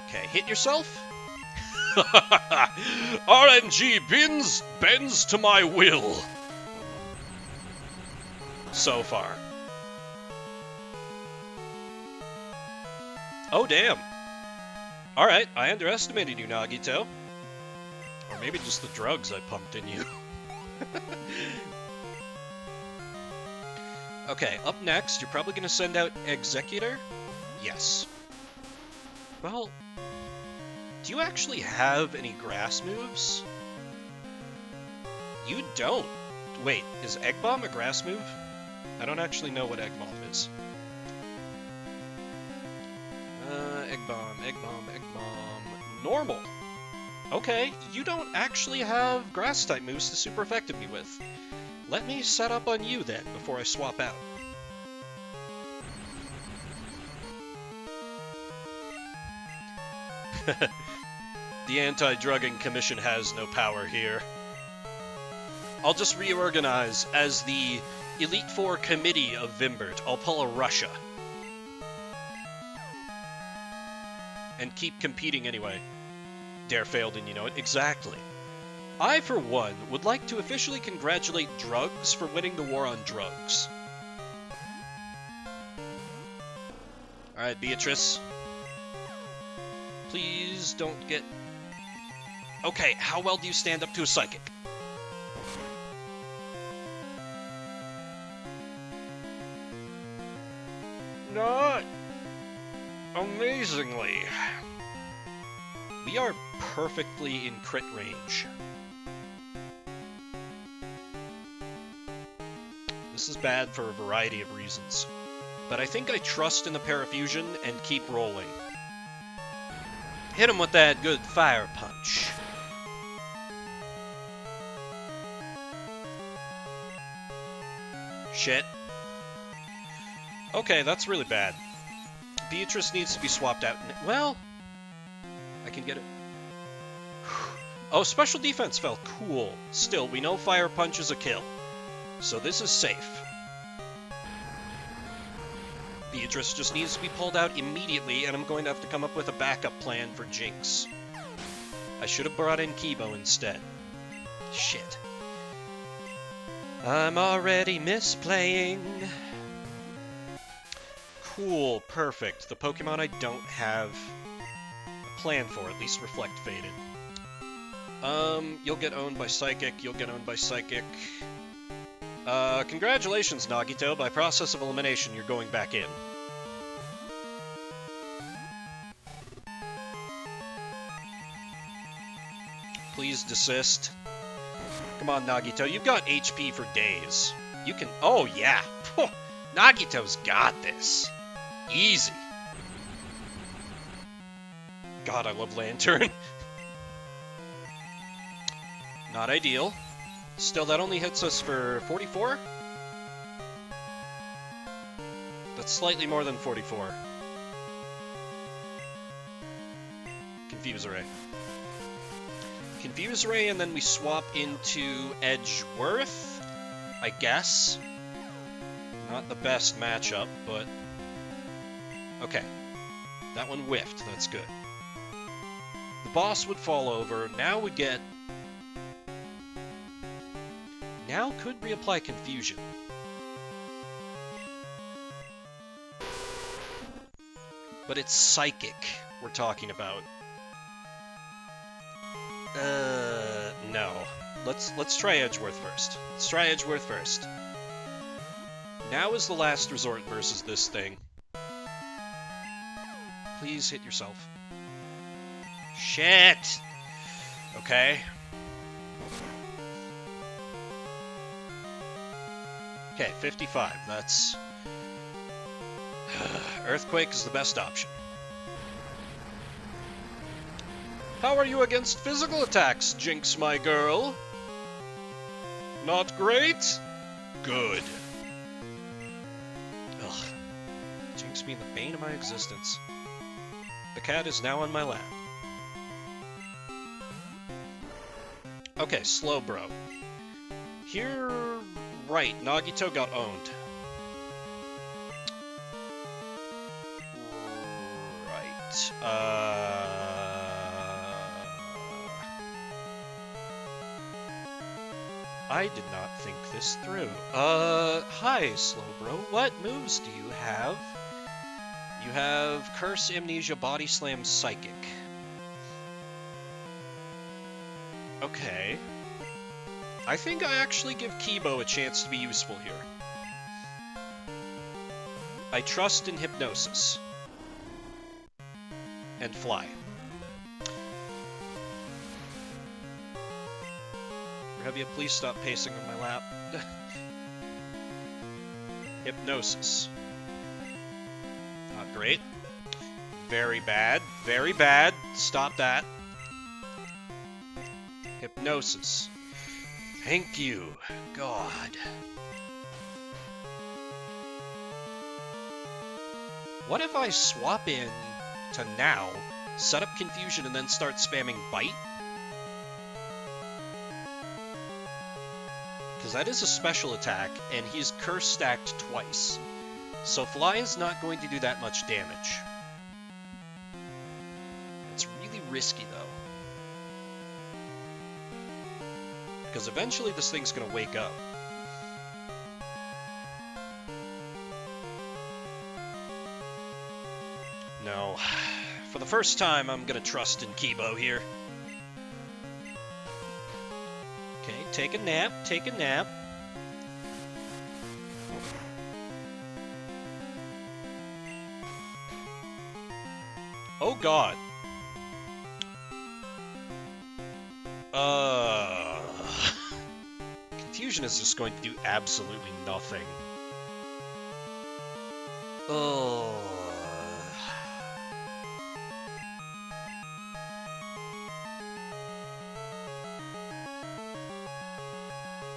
Okay, hit yourself. RNG bends to my will. So far. Oh, damn. Alright, I underestimated you, Nagito. Or maybe just the drugs I pumped in you. Okay, up next, you're probably going to send out Executor? Yes. Well, do you actually have any grass moves? You don't. Wait, is Egg Bomb a grass move? I don't actually know what Egg Bomb is. Egg Bomb, Egg Bomb, Egg Bomb... Normal! Okay, you don't actually have grass-type moves to super effective me with. Let me set up on you, then, before I swap out. The Anti-Drugging Commission has no power here. I'll just reorganize as the Elite Four Committee of Vimbert. I'll pull a Russia. And keep competing anyway. Dare failed and you know it. Exactly. I, for one, would like to officially congratulate Drugs for winning the war on drugs. Alright, Beatrice. Please don't get... Okay, how well do you stand up to a Psychic? Not amazingly. We are perfectly in crit range. This is bad for a variety of reasons. But I think I trust in the Parafusion and keep rolling. Hit him with that good Fire Punch. Shit. Okay, that's really bad. Beatrice needs to be swapped out. Well, I can get it. Oh, special defense fell. Cool. Still, we know Fire Punch is a kill. So this is safe. Beatrice just needs to be pulled out immediately, and I'm going to have to come up with a backup plan for Jinx. I should have brought in Kibo instead. Shit. I'm already misplaying. Cool, perfect. The Pokemon I don't have a plan for, at least Reflect Faded. You'll get owned by Psychic, you'll get owned by Psychic. Congratulations, Nagito. By process of elimination, you're going back in. Please desist. Come on, Nagito. You've got HP for days. You can... Oh, yeah. Nagito's got this. Easy. God, I love Lantern. Not ideal. Still, that only hits us for 44? That's slightly more than 44. Confuse Ray. Confuse Ray, and then we swap into Edgeworth, I guess. Not the best matchup, but... Okay. That one whiffed, that's good. The boss would fall over, now we get... Now could reapply Confusion. But it's Psychic we're talking about. No. Let's try Edgeworth first. Let's try Edgeworth first. Now is the last resort versus this thing. Please hit yourself. Shit! Okay. Okay, 55. That's... Earthquake is the best option. How are you against physical attacks, Jinx, my girl? Not great? Good. Ugh. Jinx being the bane of my existence. The cat is now on my lap. Okay, Slowbro. Here... Right, Nagito got owned. Right, I did not think this through. Hi, Slowbro. What moves do you have? You have Curse, Amnesia, Body Slam, Psychic. Okay. I think I actually give Kibo a chance to be useful here. I trust in Hypnosis. And Fly. Revia, please stop pacing on my lap. Hypnosis. Not great. Very bad. Very bad. Stop that. Hypnosis. Thank you. God. What if I swap in to now, set up Confusion, and then start spamming Bite? Because that is a special attack, and he's curse stacked twice. So Fly is not going to do that much damage. It's really risky, though. Because eventually this thing's going to wake up. No. For the first time, I'm going to trust in Kibo here. Okay, take a nap, take a nap. Oh god. Confusion is just going to do absolutely nothing. Oh.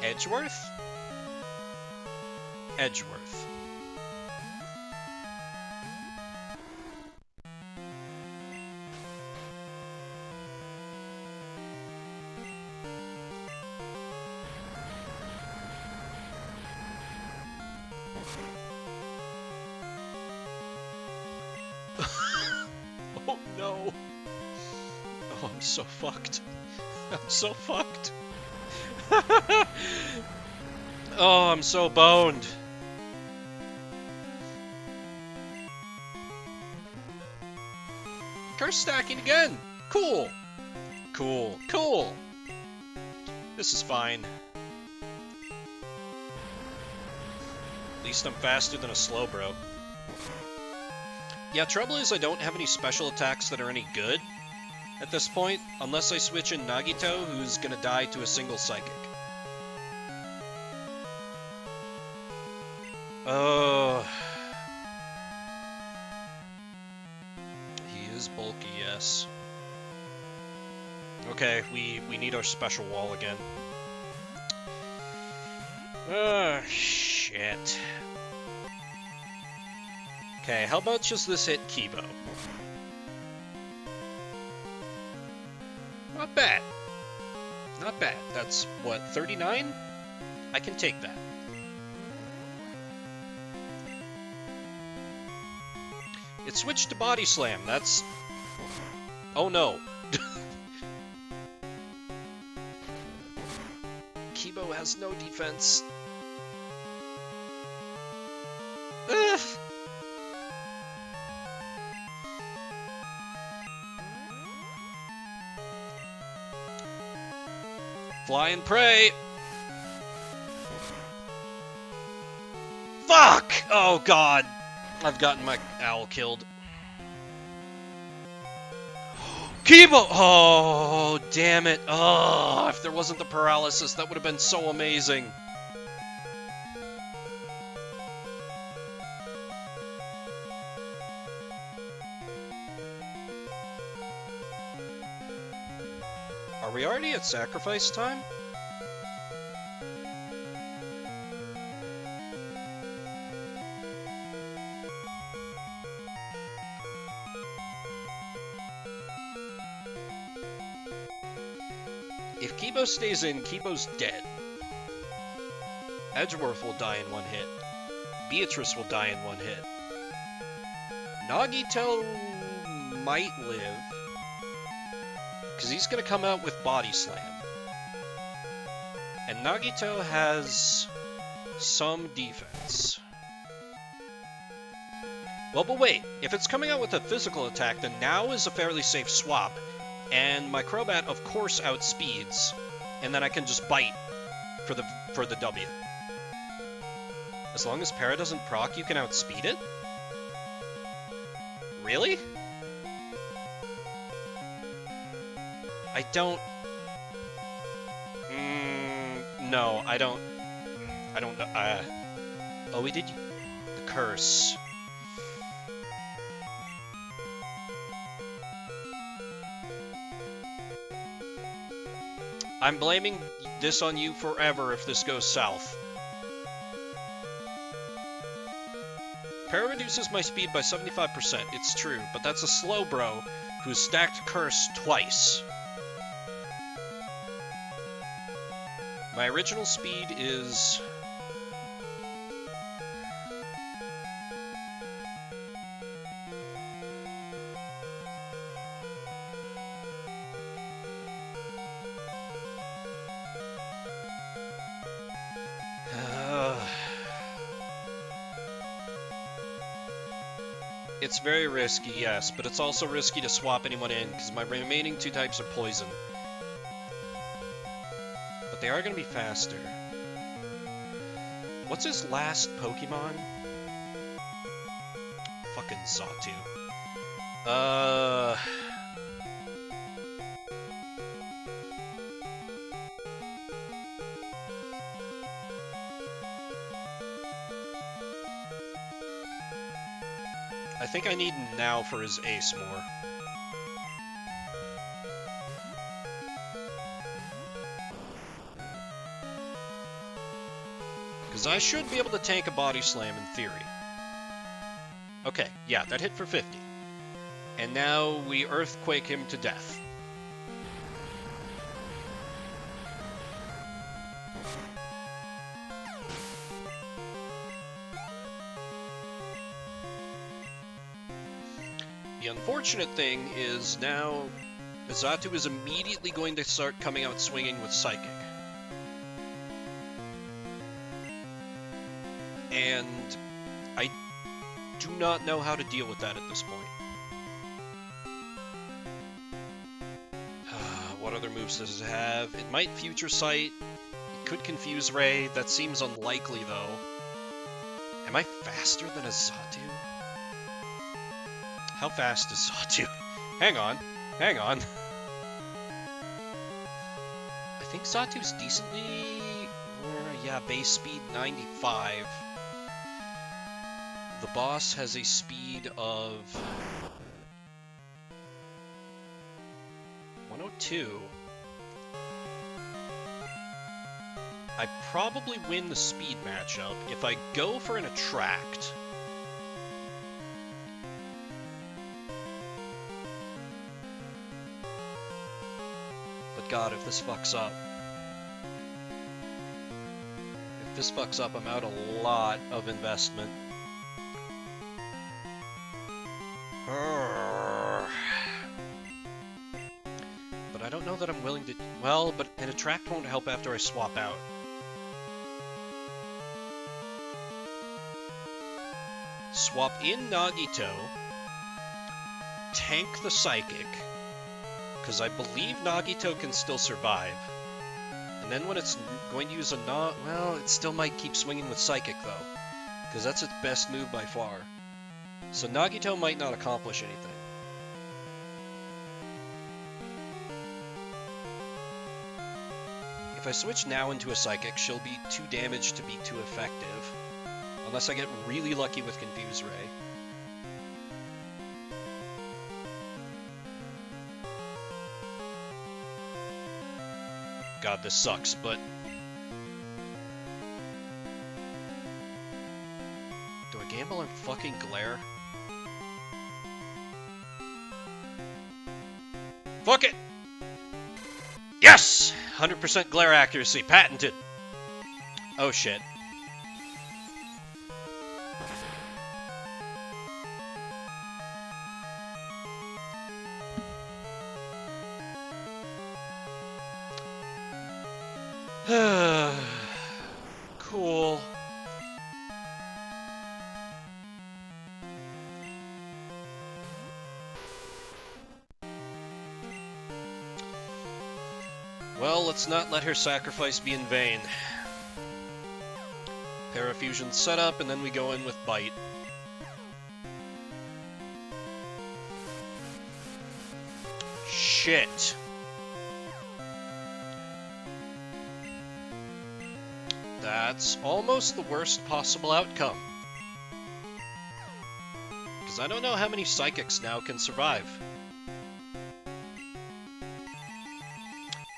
Edgeworth? Edgeworth. Oh no! Oh, I'm so fucked. I'm so fucked. Oh, I'm so boned. Curse stacking again. Cool. Cool. Cool. This is fine. At least I'm faster than a Slowbro. Yeah, trouble is I don't have any special attacks that are any good at this point, unless I switch in Nagito, who's gonna die to a single Psychic. Oh. He is bulky, yes. Okay, we need our special wall again. Oh, shit. Okay, how about just this hit Kibo? Not bad. Not bad. That's, what, 39? I can take that. It switched to Body Slam. That's... Oh no. Kibo has no defense. Ugh. Fly and pray. Fuck! Oh god. I've gotten my owl killed. Kibo! Oh, damn it. Oh, if there wasn't the paralysis, that would have been so amazing. Are we already at sacrifice time? If Kibo stays in, Kibo's dead. Edgeworth will die in one hit. Beatrice will die in one hit. Nagito might live, because he's going to come out with Body Slam. And Nagito has some defense. Well, but wait, if it's coming out with a physical attack, then now is a fairly safe swap. And my Crowbat, of course, outspeeds, and then I can just bite for the W. As long as Para doesn't proc, you can outspeed it? Really? I don't... no, I don't know. Oh, we did the curse. I'm blaming this on you forever if this goes south. Para reduces my speed by 75%, it's true, but that's a slow bro who's stacked curse twice. My original speed is... It's very risky, yes, but it's also risky to swap anyone in, because my remaining two types are poison. But they are going to be faster. What's his last Pokemon? Fucking Xatu. I think I need now for his ace more. Because I should be able to tank a Body Slam in theory. Okay, yeah, that hit for 50. And now we Earthquake him to death. The unfortunate thing is now Xatu is immediately going to start coming out swinging with Psychic. And I do not know how to deal with that at this point. What other moves does it have? It might Future Sight. It could confuse Ray. That seems unlikely, though. Am I faster than a Xatu? How fast is Xatu? Hang on. Hang on. I think Xatu's decently... yeah, base speed 95. The boss has a speed of... 102. I probably win the speed matchup if I go for an Attract. god, if this fucks up. If this fucks up, I'm out a lot of investment. But I don't know that I'm willing to... Well, but an attract won't help after I swap out. Swap in Nagito. Tank the Psychic. Because I believe Nagito can still survive. And then when it's going to use a well, it still might keep swinging with Psychic, though. Because that's its best move by far. So Nagito might not accomplish anything. If I switch now into a Psychic, she'll be too damaged to be too effective. Unless I get really lucky with Confuse Ray. God, this sucks, but... Do I gamble on fucking Glare? Fuck it! Yes! 100% Glare accuracy, patented! Oh shit. Cool. Well, let's not let her sacrifice be in vain. Parafusion set up, and then we go in with Bite. Shit. That's almost the worst possible outcome. Because I don't know how many Psychics now can survive.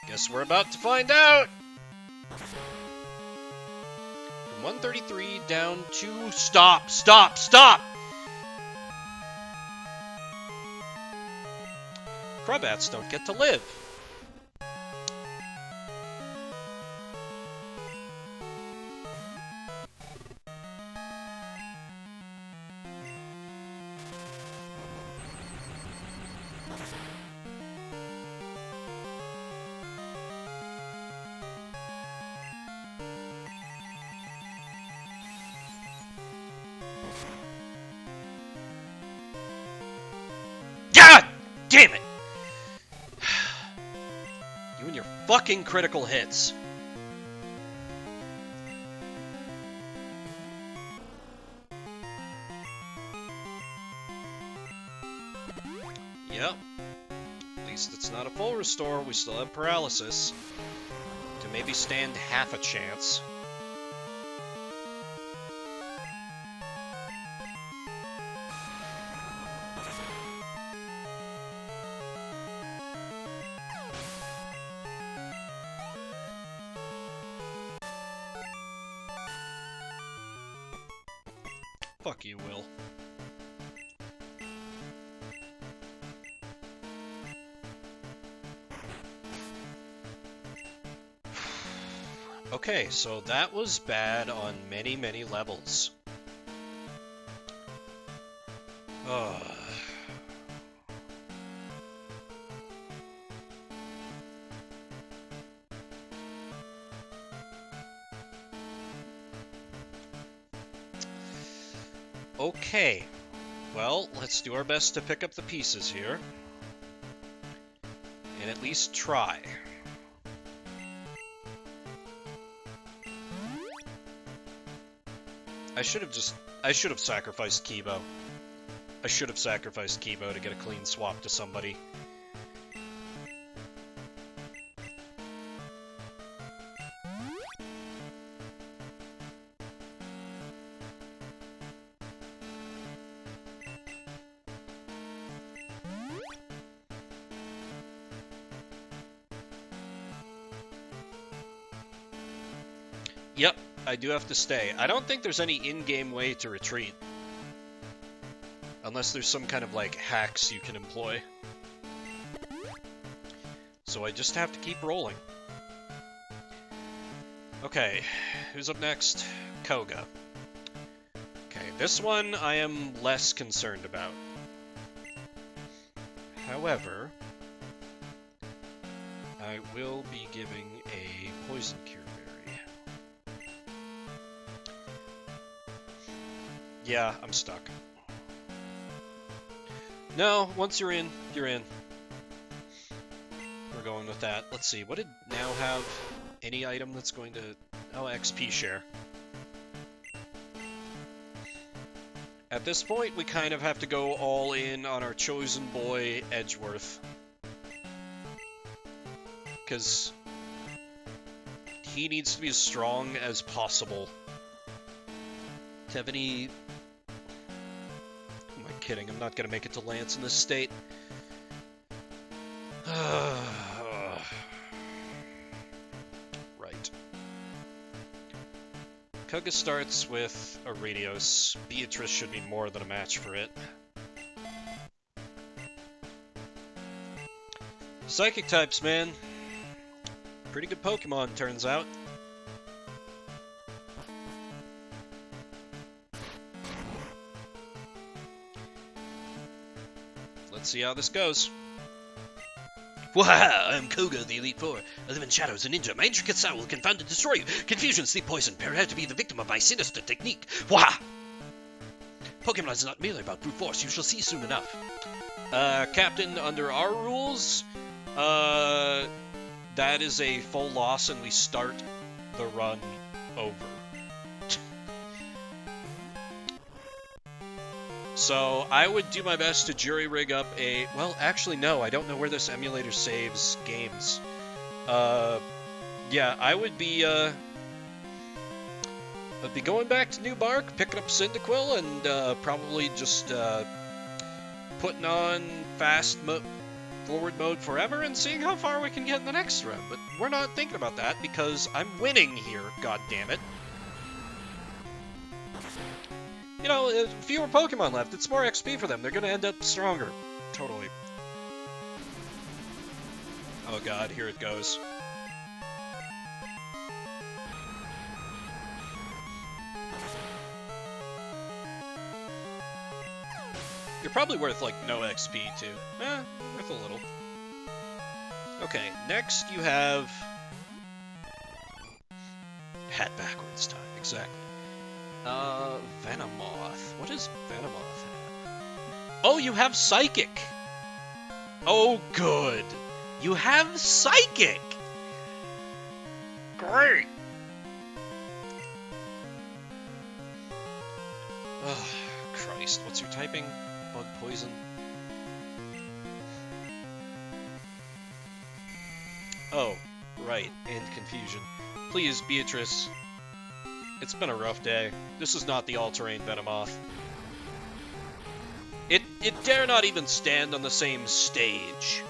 Guess we're about to find out! From 133 down to... Stop! Stop! Stop! Crowbats don't get to live. God damn it! You and your fucking critical hits. Yep. At least it's not a full restore. We still have paralysis. To maybe stand half a chance. Fuck you, Will. Okay, so that was bad on many, many levels. Ugh. Okay, well, let's do our best to pick up the pieces here. And at least try. I should have sacrificed Kibo. I should have sacrificed Kibo to get a clean swap to somebody. Yep, I do have to stay. I don't think there's any in-game way to retreat. Unless there's some kind of, like, hacks you can employ. So I just have to keep rolling. Okay, who's up next? Koga. Okay, this one I am less concerned about. However, I will be giving a Poison Cure Berry. Yeah, I'm stuck. No, once you're in, you're in. We're going with that. Let's see, what did now have? Any item that's going to... Oh, XP share. At this point, we kind of have to go all in on our chosen boy, Edgeworth. Because he needs to be as strong as possible. To have any... Who am I kidding? I'm not going to make it to Lance in this state. Right. Koga starts with a Radios. Beatrice should be more than a match for it. Psychic types, man. Pretty good Pokemon, turns out. Let's see how this goes. Waha! I'm Koga, the Elite Four. I live in shadows, a ninja. My intricate style will confound and destroy you. Confusion, sleep, poison. Prepare to be the victim of my sinister technique. Waha! Pokemon is not merely about brute force. You shall see soon enough. Captain, under our rules, that is a full loss, and we start the run over. So I would do my best to jury-rig up a... Well, actually, no. I don't know where this emulator saves games. Yeah, I would be, I'd be going back to New Bark, picking up Cyndaquil, and, probably just, putting on forward mode forever and seeing how far we can get in the next run. But we're not thinking about that because I'm winning here, goddammit. You know, fewer Pokemon left. It's more XP for them. They're gonna end up stronger. Totally. Oh god, here it goes. You're probably worth, like, no XP, too. Worth a little. Okay, next you have... Hat backwards time, exactly. Venomoth. What does Venomoth have? Oh, you have Psychic! Oh, good! You have Psychic! Great! Oh, Christ. What's your typing? Bug poison? Oh, right. And confusion. Please, Beatrice. It's been a rough day. This is not the all-terrain Venomoth. It dare not even stand on the same stage.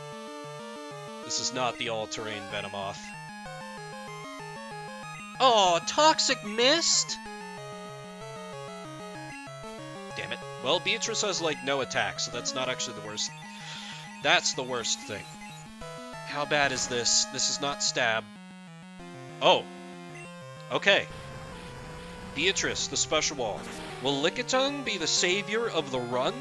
This is not the all-terrain Venomoth. Oh, Toxic Mist? Damn it. Well, Beatrice has, like, no attack, so that's not actually the worst. That's the worst thing. How bad is this? This is not stab. Oh. Okay. Beatrice, the special wall. Will Lickitung be the savior of the run?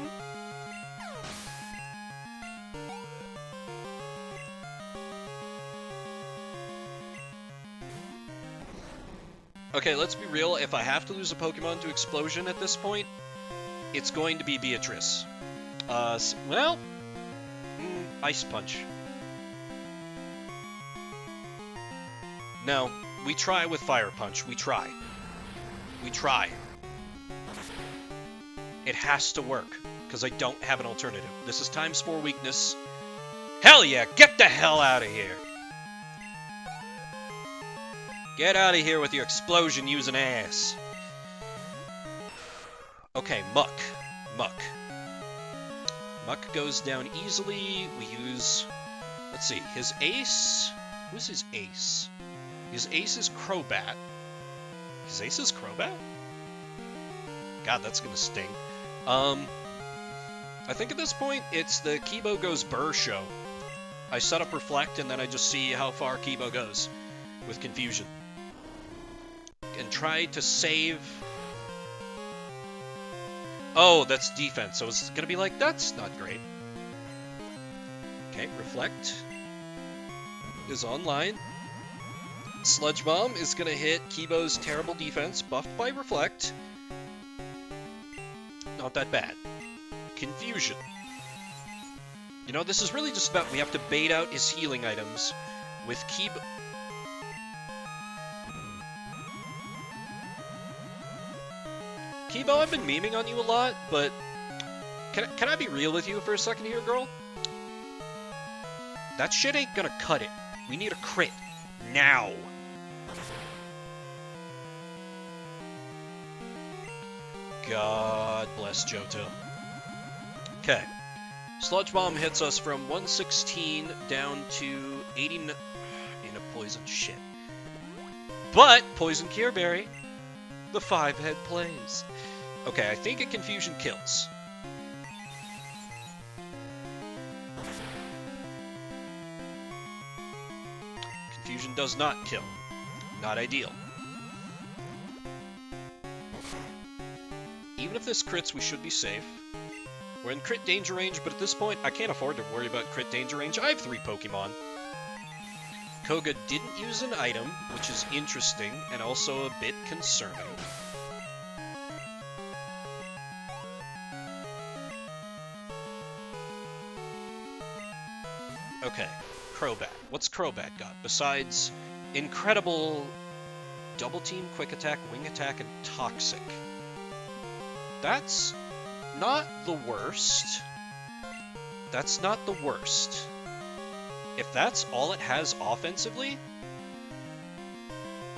Okay, let's be real. If I have to lose a Pokemon to Explosion at this point, it's going to be Beatrice. Well, Ice Punch. No, we try with Fire Punch. We try. We try. It has to work, because I don't have an alternative. This is times 4 weakness. Hell yeah! Get the hell out of here! Get out of here with your explosion using ass. Okay, Muck. Muck. Muck goes down easily. We use... Let's see, his ace... Who's his ace? His ace is Crowbat. His ace is Crowbat? God, that's gonna sting. I think at this point, it's the Kibo Goes Burr show. I set up Reflect, and then I just see how far Kibo goes with Confusion. And try to save... Oh, that's defense, so it's gonna be like, that's not great. Okay, Reflect is online. Sludge Bomb is gonna hit Kibo's terrible defense, buffed by Reflect. Not that bad. Confusion. You know, this is really just about, we have to bait out his healing items with Kibo. Kibo, I've been memeing on you a lot, but can I be real with you for a second here, girl? That shit ain't gonna cut it. We need a crit. Now. God bless Johto. Okay. Sludge Bomb hits us from 116 down to 89. In a poison shit. But Poison Cure Berry, the 5-head plays. Okay, I think a Confusion kills. Confusion does not kill. Not ideal. Even if this crits, we should be safe. We're in crit danger range, but at this point, I can't afford to worry about crit danger range. I have 3 Pokemon. Koga didn't use an item, which is interesting, and also a bit concerning. Okay, Crowbat. What's Crowbat got? Besides incredible Double Team, Quick Attack, Wing Attack, and Toxic. That's not the worst. That's not the worst. If that's all it has offensively,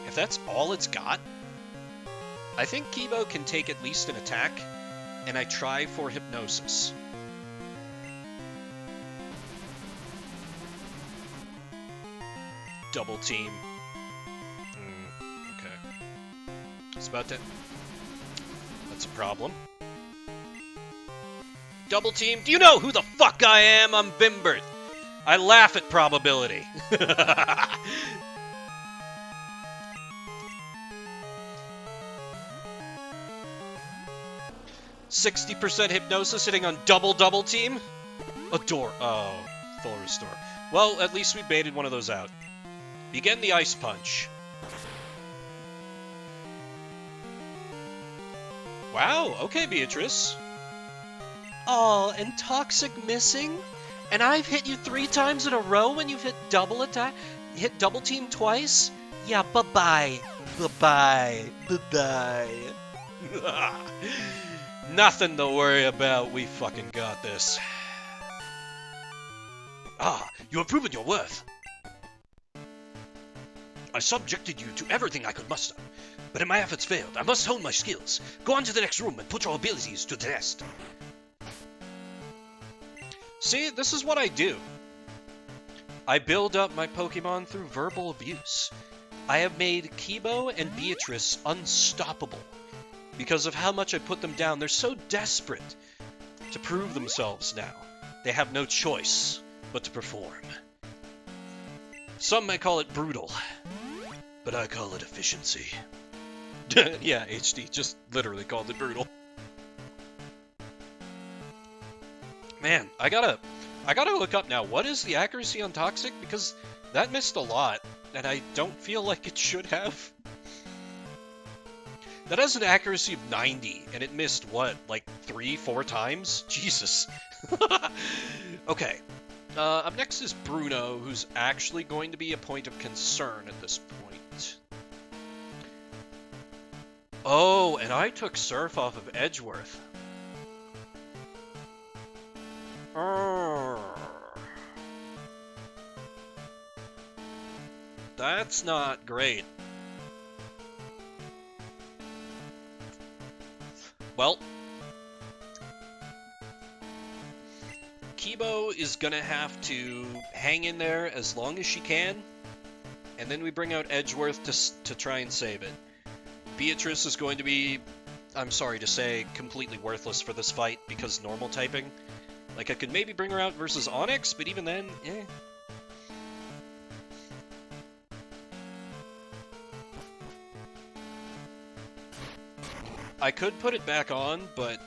if that's all it's got, I think Kibo can take at least an attack, and I try for Hypnosis. Double Team. Okay. It's about to... That's a problem. Double Team. Do you know who the fuck I am? I'm Bimbert. I laugh at probability. 60% Hypnosis hitting on Double Team? Adore. Oh, full restore. Well, at least we baited one of those out. Begin the Ice Punch. Wow, okay, Beatrice. Oh, and Toxic missing? And I've hit you 3 times in a row when you've hit double attack? Hit Double Team twice? Yeah, bye-bye. Bye-bye. Bye-bye. Nothing to worry about. We fucking got this. Ah, you have proven your worth. I subjected you to everything I could muster, but my efforts failed. I must hone my skills. Go on to the next room and put your abilities to the test. See, this is what I do. I build up my Pokemon through verbal abuse. I have made Kibo and Beatrice unstoppable because of how much I put them down. They're so desperate to prove themselves now. They have no choice but to perform. Some may call it brutal, but I call it efficiency. Yeah, HD just literally called it brutal. Man, I gotta look up now. What is the accuracy on Toxic? Because that missed a lot, and I don't feel like it should have. That has an accuracy of 90, and it missed, what, like 3-4 times? Jesus. Okay. Up next is Bruno, who's actually going to be a point of concern at this point. Oh, and I took Surf off of Edgeworth. That's not great. Well, Kibo is gonna have to hang in there as long as she can, and then we bring out Edgeworth to try and save it. Beatrice is going to be, I'm sorry to say, completely worthless for this fight because normal typing. Like, I could maybe bring her out versus Onyx, but even then, eh. I could put it back on, but...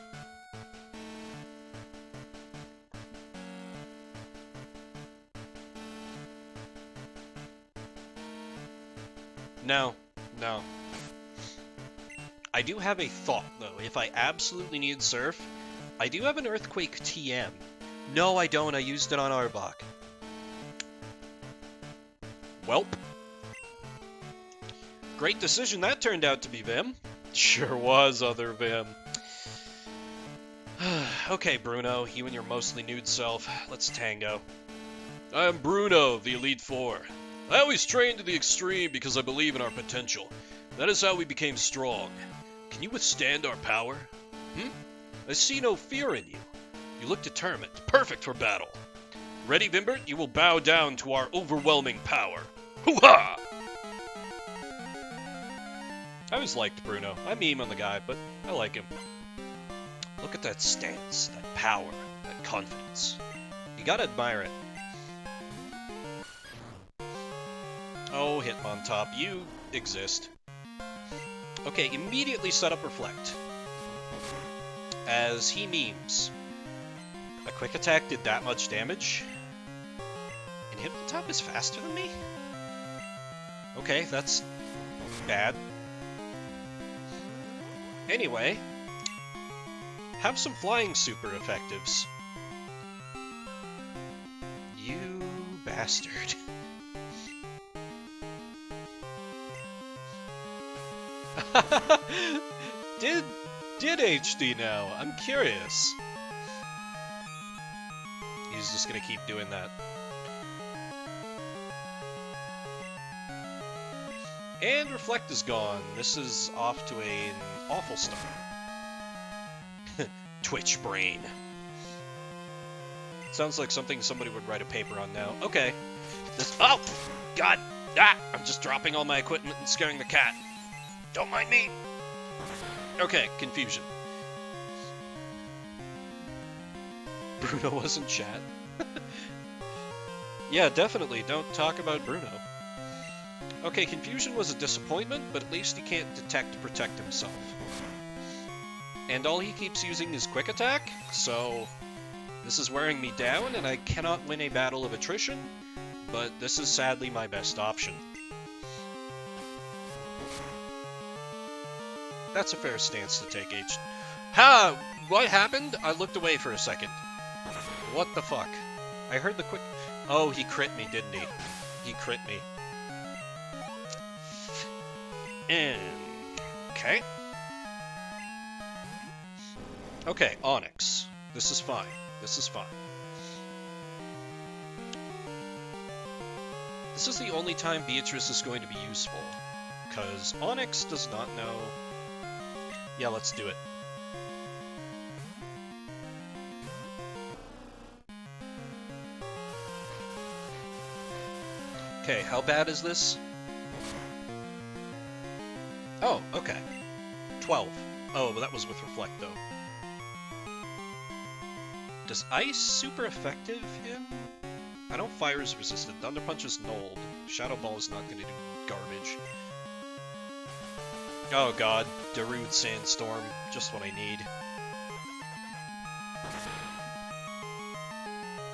No. No. I do have a thought, though. If I absolutely need Surf, I do have an Earthquake TM. No, I don't. I used it on Arbok. Welp. Great decision that turned out to be, Vim. Sure was, other Vim. Okay, Bruno, you and your mostly nude self. Let's tango. I'm Bruno, the Elite Four. I always train to the extreme because I believe in our potential. That is how we became strong. Can you withstand our power? I see no fear in you. You look determined, perfect for battle. Ready, Vimbert? You will bow down to our overwhelming power. Hoo-ha! I always liked Bruno. I meme on the guy, but I like him. Look at that stance, that power, that confidence. You gotta admire it. Oh, Hitmontop, you exist. Okay, immediately set up Reflect. As he memes. A quick attack did that much damage? And Hitmontop is faster than me? Okay, that's bad. Anyway, have some flying super effectives. You bastard. Did HD now? I'm curious. He's just gonna keep doing that. And Reflect is gone. This is off to an awful start. Twitch brain. Sounds like something somebody would write a paper on now. Okay. Oh! God! Ah! I'm just dropping all my equipment and scaring the cat. Don't mind me! Okay, confusion. Bruno was in chat. Yeah, definitely, don't talk about Bruno. Okay, confusion was a disappointment, but at least he can't detect to protect himself. And all he keeps using is quick attack, so this is wearing me down, and I cannot win a battle of attrition, but this is sadly my best option. That's a fair stance to take, H. Ha! What happened? I looked away for a second. What the fuck? I heard the quick... Oh, he crit me, didn't he? He crit me. Okay. Okay, Onyx. This is fine. This is fine. This is the only time Beatrice is going to be useful, because Onyx does not know... Yeah, let's do it. Okay, how bad is this? Oh, okay. 12. Oh, but that was with Reflect, though. Does Ice super effective him? I know Fire is resistant. Thunder Punch is nulled. Shadow Ball is not going to do garbage. Oh god, Darude Sandstorm. Just what I need.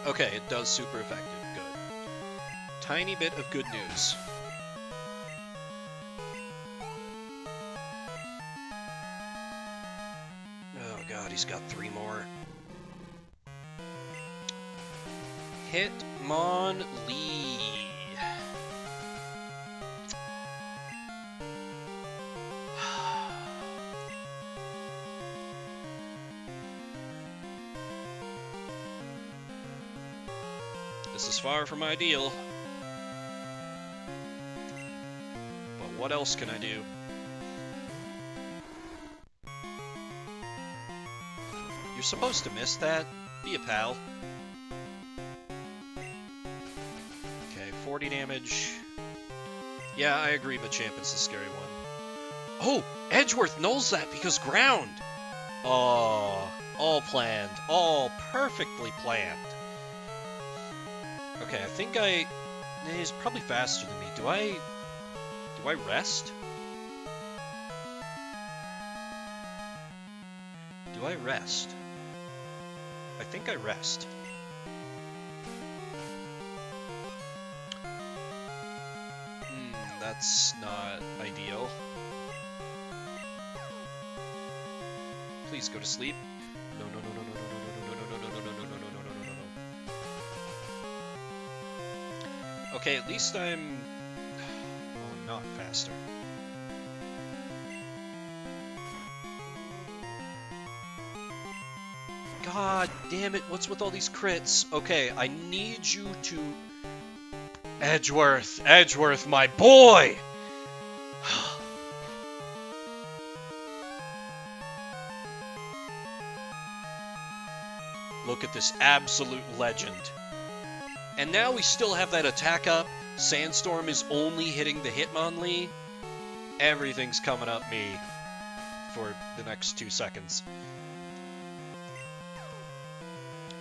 Okay, it does super effective. Good. Tiny bit of good news. Oh god, he's got 3 more. Hitmonlee. This is far from ideal. But what else can I do? You're supposed to miss that. Be a pal. Okay, 40 damage. Yeah, I agree, but Champion's the scary one. Oh! Edgeworth nulls that because ground! Oh, all planned. All perfectly planned. Okay, I think he's probably faster than me. Do I rest? Do I rest? I think I rest. That's not ideal. Please go to sleep. No, no, no, no, no, no, no, no, no, no, no, no, no, no, no, no, no, no. Okay, at least I'm... Oh, I'm not faster. God damn it, what's with all these crits? Okay, I need you to... Edgeworth! Edgeworth, my boy! Look at this absolute legend. And now we still have that attack up. Sandstorm is only hitting the Hitmonlee. Everything's coming up me for the next 2 seconds.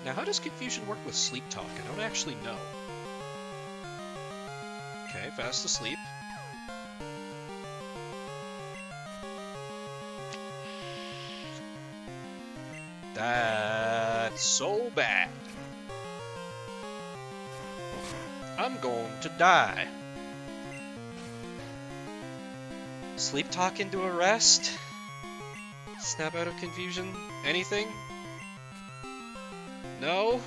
Now, how does Confusion work with Sleep Talk? I don't actually know. Okay, fast asleep. That's so bad. I'm going to die. Sleep Talk into a rest? Snap out of Confusion? Anything? No?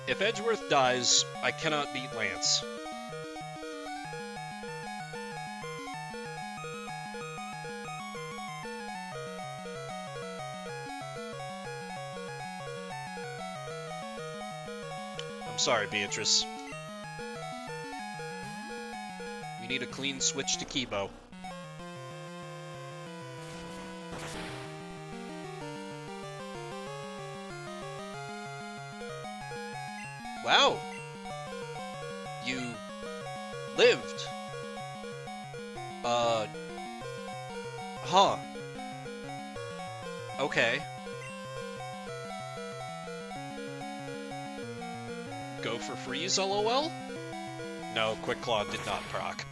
If Edgeworth dies, I cannot beat Lance. I'm sorry, Beatrice. We need a clean switch to Kibo. Wow! You lived. Huh. Okay. Go for freeze, lol? No, Quick Claw did not proc.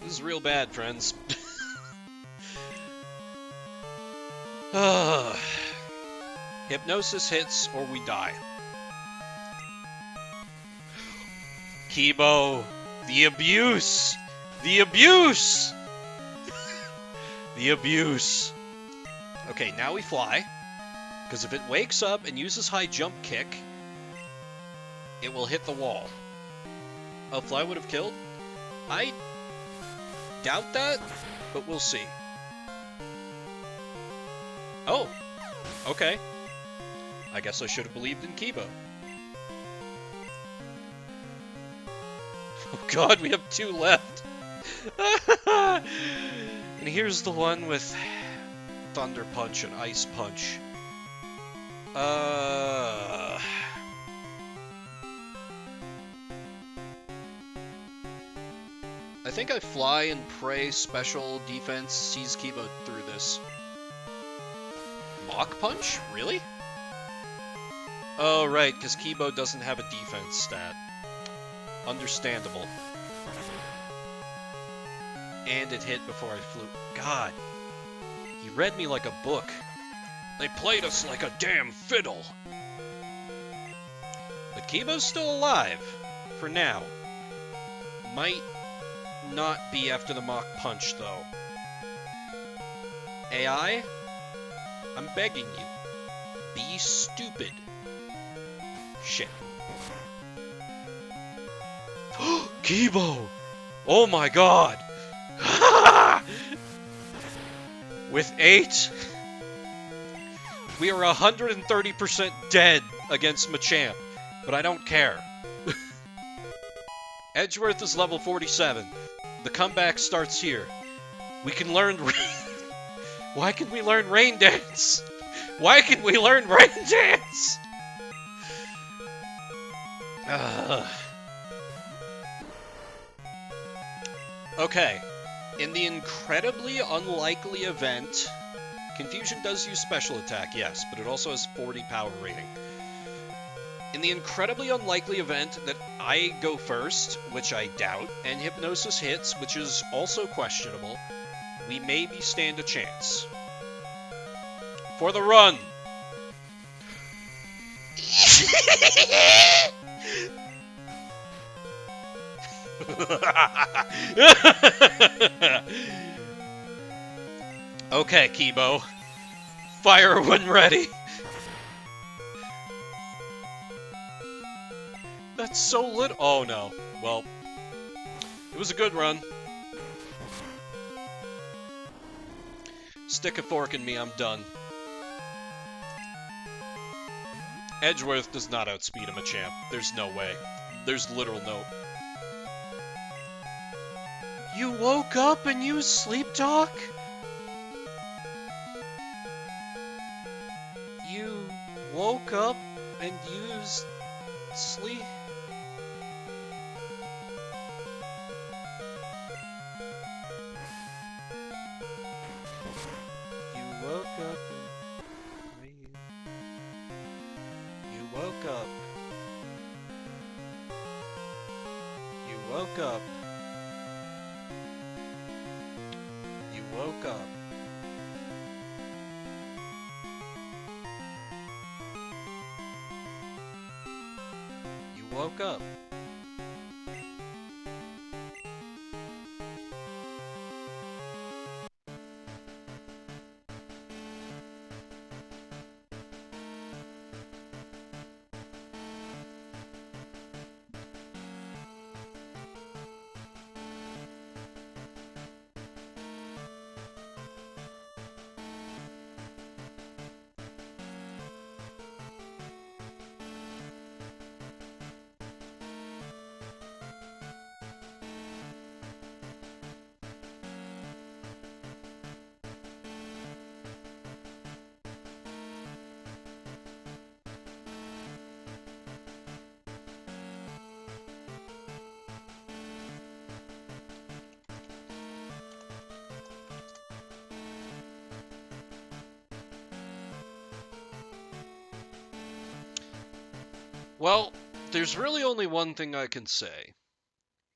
This is real bad, friends. Hypnosis hits or we die. Kibo! The abuse! The abuse! The abuse! Okay, now we fly. Because if it wakes up and uses high jump kick, it will hit the wall. Oh, fly would have killed? I doubt that, but we'll see. Oh, okay. I guess I should have believed in Kibo. Oh god, we have 2 left. And here's the one with Thunder Punch and Ice Punch. I think I fly and pray special defense sees Kibo through this. Mach Punch? Really? Oh, right, because Kibo doesn't have a defense stat. Understandable. And it hit before I flew. God. He read me like a book. They played us like a damn fiddle. But Kibo's still alive. For now. Might not be after the Mach Punch, though. AI? I'm begging you. Be stupid. Shit. Kibo! Oh my god! With 8, we are 130% dead against Machamp, but I don't care. Edgeworth is level 47. The comeback starts here. We can learn... Why can we learn Rain Dance? Why can we learn Rain Dance? Okay. In the incredibly unlikely event... Confusion does use special attack, yes, but it also has 40 power rating. In the incredibly unlikely event that I go first, which I doubt, and Hypnosis hits, which is also questionable, we maybe stand a chance. For the run! Okay, Kibo. Fire when ready. That's so lit. Oh no. Well, it was a good run. Stick a fork in me, I'm done. Edgeworth does not outspeed him, a champ. There's no way. There's literal no. You woke up and used sleep talk? You woke up and used sleep? You woke up and... You woke up. You woke up. You woke up. You woke up. Well, there's really only one thing I can say,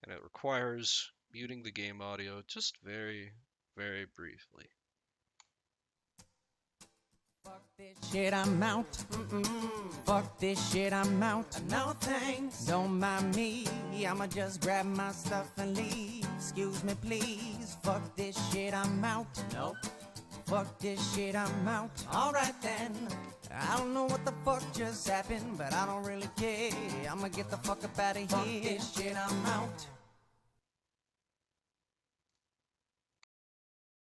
and it requires muting the game audio just very, very briefly. Fuck this shit, I'm out. Fuck this shit, I'm out. No thanks. Don't mind me. I'ma just grab my stuff and leave. Excuse me, please. Fuck this shit, I'm out. Nope. Fuck this shit, I'm out. Alright then. I don't know what the fuck just happened, but I don't really care. I'ma get the fuck up out of here. Fuck this shit, I'm out.